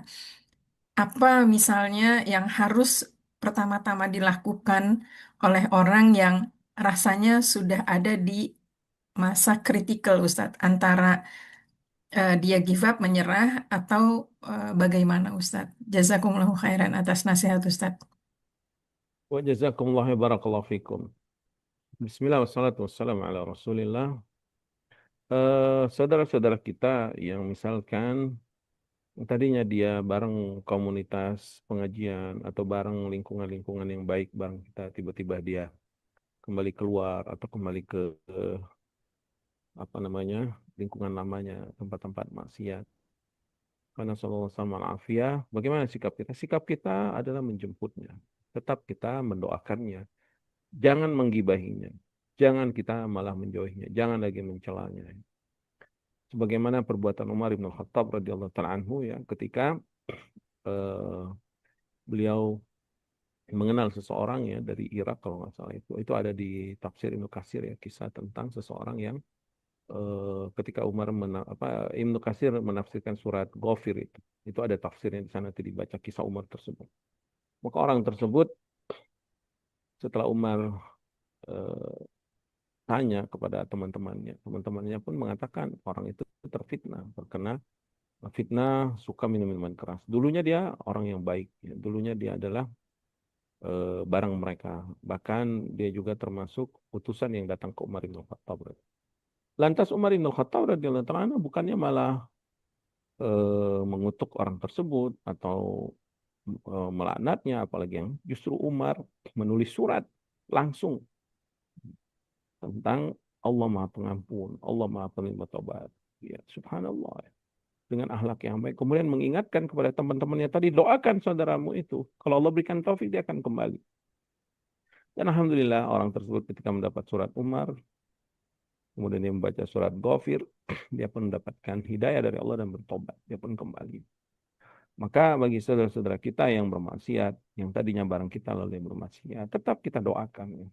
apa misalnya yang harus pertama-tama dilakukan oleh orang yang rasanya sudah ada di masa kritikal Ustadz antara dia give up menyerah atau bagaimana Ustadz? Jazakumullahu khairan atas nasihat Ustadz. Wa jazakumullahu barakallahu fikum. Bismillah wassalatu wassalamu ala Rasulillah. Saudara-saudara kita yang misalkan tadinya dia bareng komunitas pengajian atau bareng lingkungan-lingkungan yang baik bareng kita tiba-tiba dia kembali keluar atau kembali ke apa namanya lingkungan lamanya tempat-tempat maksiat karena sallallahu alaihi wasallam bagaimana sikap kita? Sikap kita adalah menjemputnya. Tetap kita mendoakannya. Jangan menggibahinya. Jangan kita malah menjauhinya. Jangan lagi mencelanya. Sebagaimana perbuatan Umar bin Khattab radhiyallahu taala anhu ya ketika eh, beliau mengenal seseorang ya dari Irak kalau nggak salah itu ada di tafsir Ibnu Katsir ya kisah tentang seseorang yang ketika Ibnu Katsir menafsirkan surat Ghafir itu ada tafsirnya di sana itu dibaca kisah Umar tersebut. Maka orang tersebut setelah Umar eh, tanya kepada teman-temannya, teman-temannya pun mengatakan orang itu terfitnah, terkena fitnah, suka minum minuman keras. Dulunya dia orang yang baik, ya. Dulunya dia adalah barang mereka. Bahkan dia juga termasuk utusan yang datang ke Umar bin Khattab. Lantas Umar bin Khattab radhiyallahu ta'ala bukannya malah mengutuk orang tersebut atau melaknatnya, apalagi yang justru Umar menulis surat langsung tentang Allah Maha Pengampun, Allah Maha Penerima Taubat. Ya, subhanallah. Dengan akhlak yang baik. Kemudian mengingatkan kepada teman-temannya tadi, doakan saudaramu itu. Kalau Allah berikan taufik, dia akan kembali. Dan alhamdulillah orang tersebut ketika mendapat surat Umar, kemudian dia membaca surat Ghafir, dia pun mendapatkan hidayah dari Allah dan bertobat. Dia pun kembali. Maka bagi saudara-saudara kita yang bermaksiat, yang tadinya bareng kita lalu yang bermaksiat, tetap kita doakan. Ya.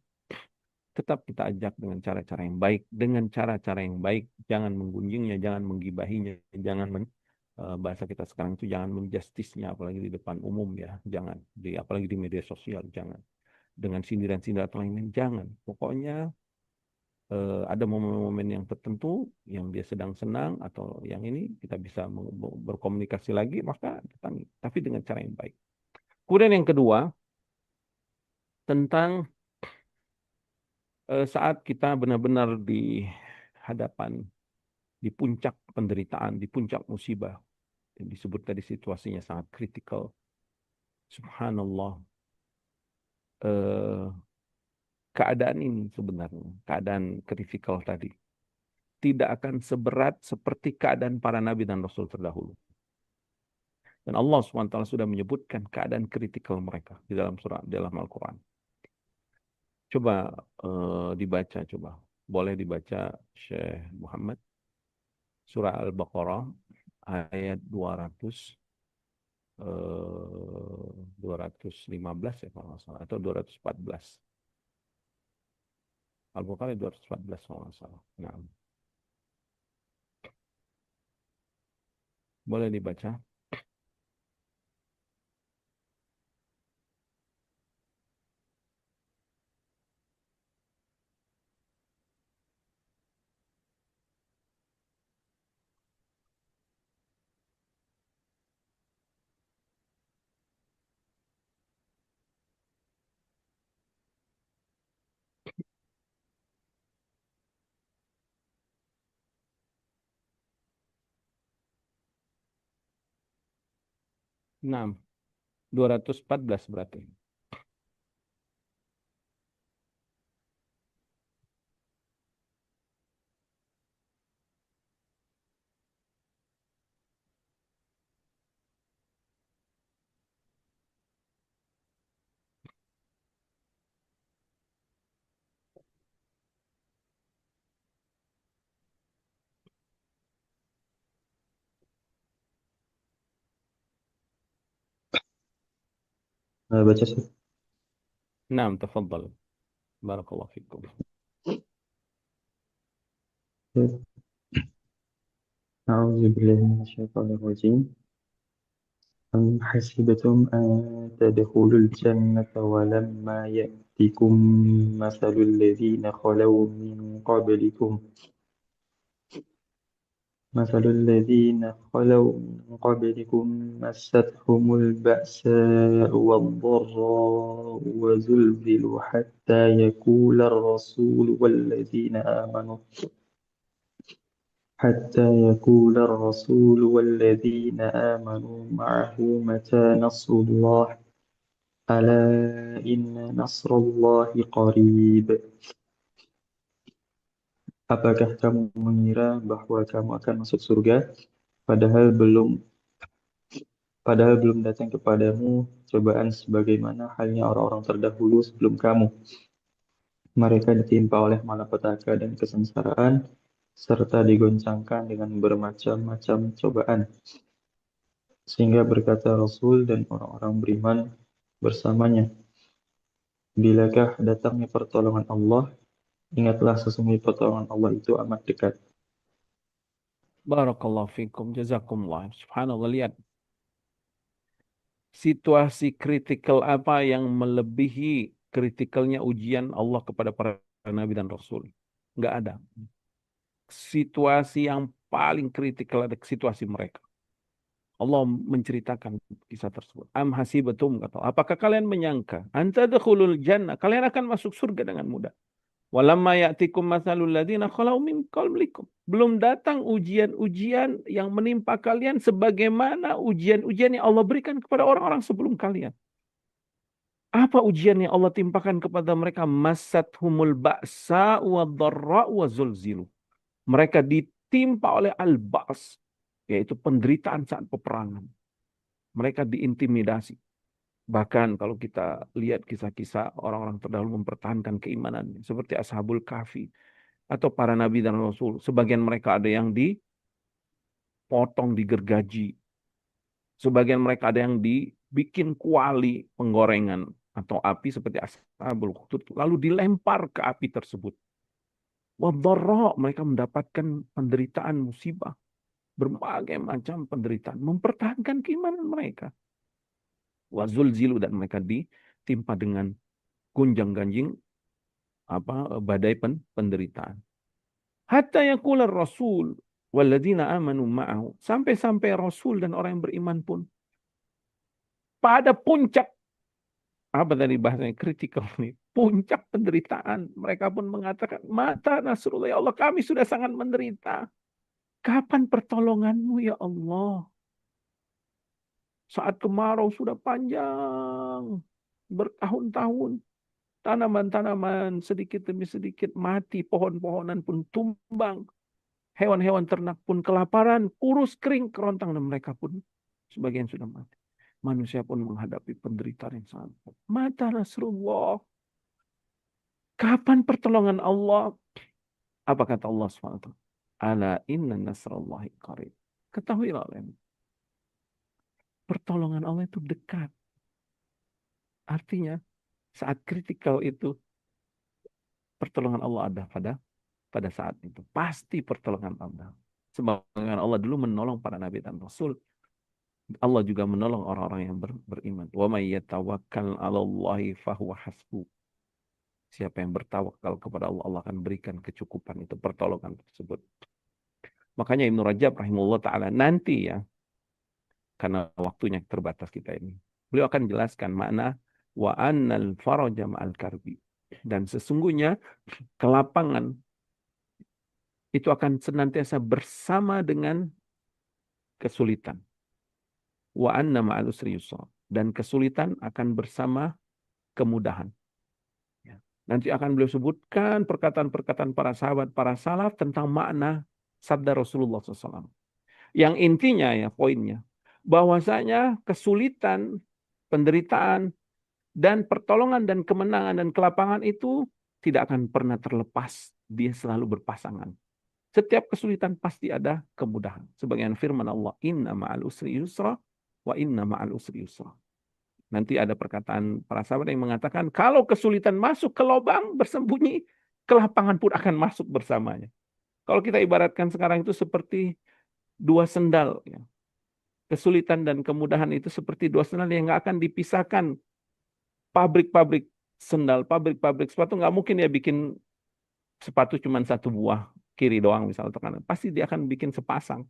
Tetap kita ajak dengan cara-cara yang baik. Dengan cara-cara yang baik. Jangan menggunjingnya, jangan menggibahinya, jangan bahasa kita sekarang itu jangan menjustisnya, apalagi di depan umum ya. Jangan. Apalagi di media sosial, jangan. Dengan sindiran-sindiran atau lain-lain, jangan. Pokoknya ada momen-momen yang tertentu yang dia sedang senang atau yang ini kita bisa berkomunikasi lagi, maka datangi, tapi dengan cara yang baik. Kemudian yang kedua, tentang saat kita benar-benar di hadapan, di puncak penderitaan, di puncak musibah, yang disebut tadi situasinya sangat kritikal. Subhanallah, eh, keadaan ini sebenarnya, keadaan kritikal tadi, tidak akan seberat seperti keadaan para nabi dan rasul terdahulu. Dan Allah SWT sudah menyebutkan keadaan kritikal mereka di dalam dalam Al-Quran. Coba dibaca, coba. Boleh dibaca Syekh Muhammad. Surah Al-Baqarah ayat 215 ya kalau nggak salah. Atau 214. Al-Baqarah 214 kalau nggak salah. Nah, boleh dibaca. Nah, 214 berarti. Baca sih. Nah, tafadhal. Barakallahu fikum. أعوذ بالله من الشيطان الرجيم. أم حسبتم أن تدخلوا الجنة ولما يأتكم مثل الذين خلوا من قبلكم مستهم البأساء والضراء وزلزلوا حتى يقول الرسول والذين آمنوا معه متى نصر الله ألا إن نصر الله قريب. Apakah kamu mengira bahwa kamu akan masuk surga padahal belum datang kepadamu cobaan sebagaimana halnya orang-orang terdahulu sebelum kamu. Mereka ditimpa oleh malapetaka dan kesengsaraan serta digoncangkan dengan bermacam-macam cobaan. Sehingga berkata Rasul dan orang-orang beriman bersamanya, bilakah datangnya pertolongan Allah, ingatlah sesungguhnya pertolongan Allah itu amat dekat. Barakallahu fikum. Jazakumullah. Subhanallah, lihat. Situasi kritikal apa yang melebihi kritikalnya ujian Allah kepada para nabi dan rasul? Enggak ada. Situasi yang paling kritikal ada situasi mereka. Allah menceritakan kisah tersebut. Am hasibatum, kata Allah, apakah kalian menyangka anta dakhulul jannah, kalian akan masuk surga dengan mudah? Walamma ya'tikum matsalul ladzina khalau min qablikum. Belum datang ujian-ujian yang menimpa kalian sebagaimana ujian-ujian yang Allah berikan kepada orang-orang sebelum kalian. Apa ujian yang Allah timpakan kepada mereka? Masathumul ba'sa wa dharra wa zulzilu. Mereka ditimpa oleh al-ba's, yaitu penderitaan saat peperangan. Mereka diintimidasi. Bahkan kalau kita lihat kisah-kisah orang-orang terdahulu mempertahankan keimanan, seperti Ashabul Kahfi atau para nabi dan rasul, sebagian mereka ada yang dipotong, digergaji, sebagian mereka ada yang dibikin kuali penggorengan atau api seperti Ashabul Ukhdud, lalu dilempar ke api tersebut. Wadharra, mereka mendapatkan penderitaan, musibah, berbagai macam penderitaan, mempertahankan keimanan mereka. Wazulzilu, dan mereka ditimpa dengan gonjang-ganjing badai penderitaan. Hatta yaqula Rasul walladzina amanu ma'ahu, sampai-sampai Rasul dan orang yang beriman pun pada puncak, apa tadi bahasanya, kritikal nih, puncak penderitaan, mereka pun mengatakan, mata nasrullah, ya Allah, kami sudah sangat menderita. Kapan pertolonganmu ya Allah? Saat kemarau sudah panjang, bertahun-tahun, tanaman-tanaman sedikit demi sedikit mati, pohon-pohonan pun tumbang, hewan-hewan ternak pun kelaparan, kurus, kering, kerontang, dan mereka pun sebagian sudah mati. Manusia pun menghadapi penderitaan yang sangat berat. Mata Nasrullah. Kapan pertolongan Allah? Apa kata Allah SWT? Ala inna nasrallahi qarib. Ketahuilah olehmu, pertolongan Allah itu dekat. Artinya, saat kritikal itu, pertolongan Allah ada pada saat itu. Pasti pertolongan Allah. Sebagaimana Allah dulu menolong para nabi dan rasul, Allah juga menolong orang-orang yang beriman. Wa may yatawakkal 'alallahi fahuwa hasbuh. Siapa yang bertawakal kepada Allah, Allah akan berikan kecukupan, itu pertolongan tersebut. Makanya Ibnu Rajab rahimahullah taala nanti ya, karena waktunya terbatas kita ini, beliau akan jelaskan makna wa annal faraja ma'al karbi, dan sesungguhnya kelapangan itu akan senantiasa bersama dengan kesulitan. Wa anna ma'al usri yusra, dan kesulitan akan bersama kemudahan. Ya. Nanti akan beliau sebutkan perkataan-perkataan para sahabat, para salaf tentang makna sabda Rasulullah SAW. Yang intinya ya, poinnya, bahwasanya kesulitan, penderitaan, dan pertolongan dan kemenangan dan kelapangan itu tidak akan pernah terlepas. Dia selalu berpasangan. Setiap kesulitan pasti ada kemudahan. Sebagaimana firman Allah, inna ma'al usri yusra, wa inna ma'al usri yusra. Nanti ada perkataan para sahabat yang mengatakan, kalau kesulitan masuk ke lubang bersembunyi, kelapangan pun akan masuk bersamanya. Kalau kita ibaratkan sekarang itu seperti dua sendal. Ya. Kesulitan dan kemudahan itu seperti dua sendal yang nggak akan dipisahkan. Pabrik-pabrik sendal, pabrik-pabrik sepatu nggak mungkin ya bikin sepatu cuma satu buah kiri doang misalnya atau kanan. Pasti dia akan bikin sepasang.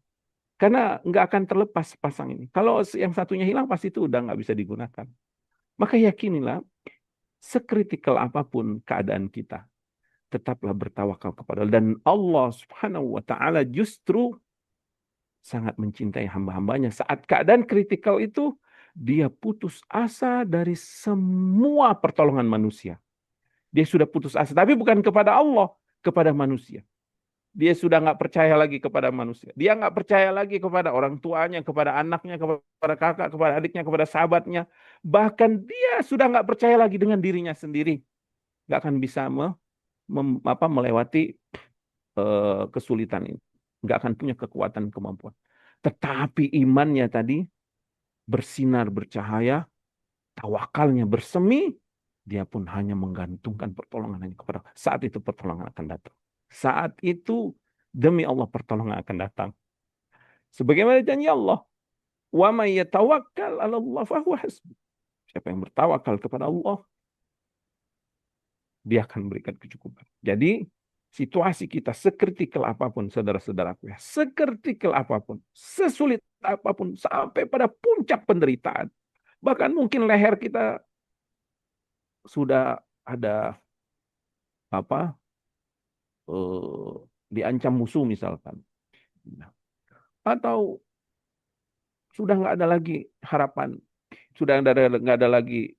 Karena nggak akan terlepas sepasang ini. Kalau yang satunya hilang pasti itu udah nggak bisa digunakan. Maka yakinilah, sekritikal apapun keadaan kita, tetaplah bertawakal kepada Allah. Dan Allah Subhanahu wa taala justru sangat mencintai hamba-hambanya. Saat keadaan kritikal itu, dia putus asa dari semua pertolongan manusia. Dia sudah putus asa, tapi bukan kepada Allah, kepada manusia. Dia sudah nggak percaya lagi kepada manusia. Dia nggak percaya lagi kepada orang tuanya, kepada anaknya, kepada kakak, kepada adiknya, kepada sahabatnya. Bahkan dia sudah nggak percaya lagi dengan dirinya sendiri. Nggak akan bisa melewati kesulitan ini. Nggak akan punya kekuatan, kemampuan. Tetapi imannya tadi bersinar, bercahaya, tawakalnya bersemi, dia pun hanya menggantungkan pertolongan hanya kepada Allah. Saat itu pertolongan akan datang. Saat itu demi Allah pertolongan akan datang. Sebagaimana janji Allah, wa may yatawakkal 'ala Allah fahuwa hasbuh. Siapa yang bertawakal kepada Allah, dia akan memberikan kecukupan. Jadi situasi kita sekritikal apapun, saudara-saudaraku ya, sekritikal apapun, sesulit apapun, sampai pada puncak penderitaan, bahkan mungkin leher kita sudah ada diancam musuh misalkan, atau sudah nggak ada lagi harapan, sudah nggak ada lagi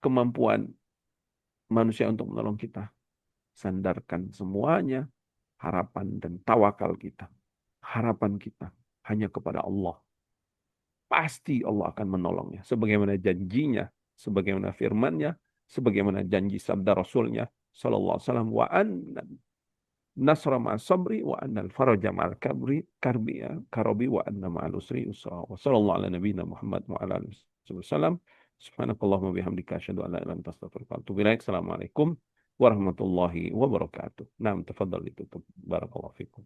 kemampuan manusia untuk menolong kita. Sandarkan semuanya harapan dan tawakal kita harapan kita hanya kepada Allah. Pasti Allah akan menolongnya. Sebagaimana janjinya, sebagaimana firmannya, sebagaimana janji sabda Rasulnya sallallahu alaihi wasallam, wa anna nasra ma'as sabri wa anna al-faraja ma'al karbi ya karobi wa anna ma'al usri usra. Wa sallallahu ala nabiyina Muhammad wa ala alihi wasallam. Subhanakallahumma bihamdika asyhadu an la ilaha illa anta astaghfiruka wa atubu ilaik. Assalamualaikum warahmatullahi wabarakatuh. Naam, tafadhal ditutup. Barakallahu fikum.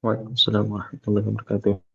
Waalaikumsalam warahmatullahi wabarakatuh.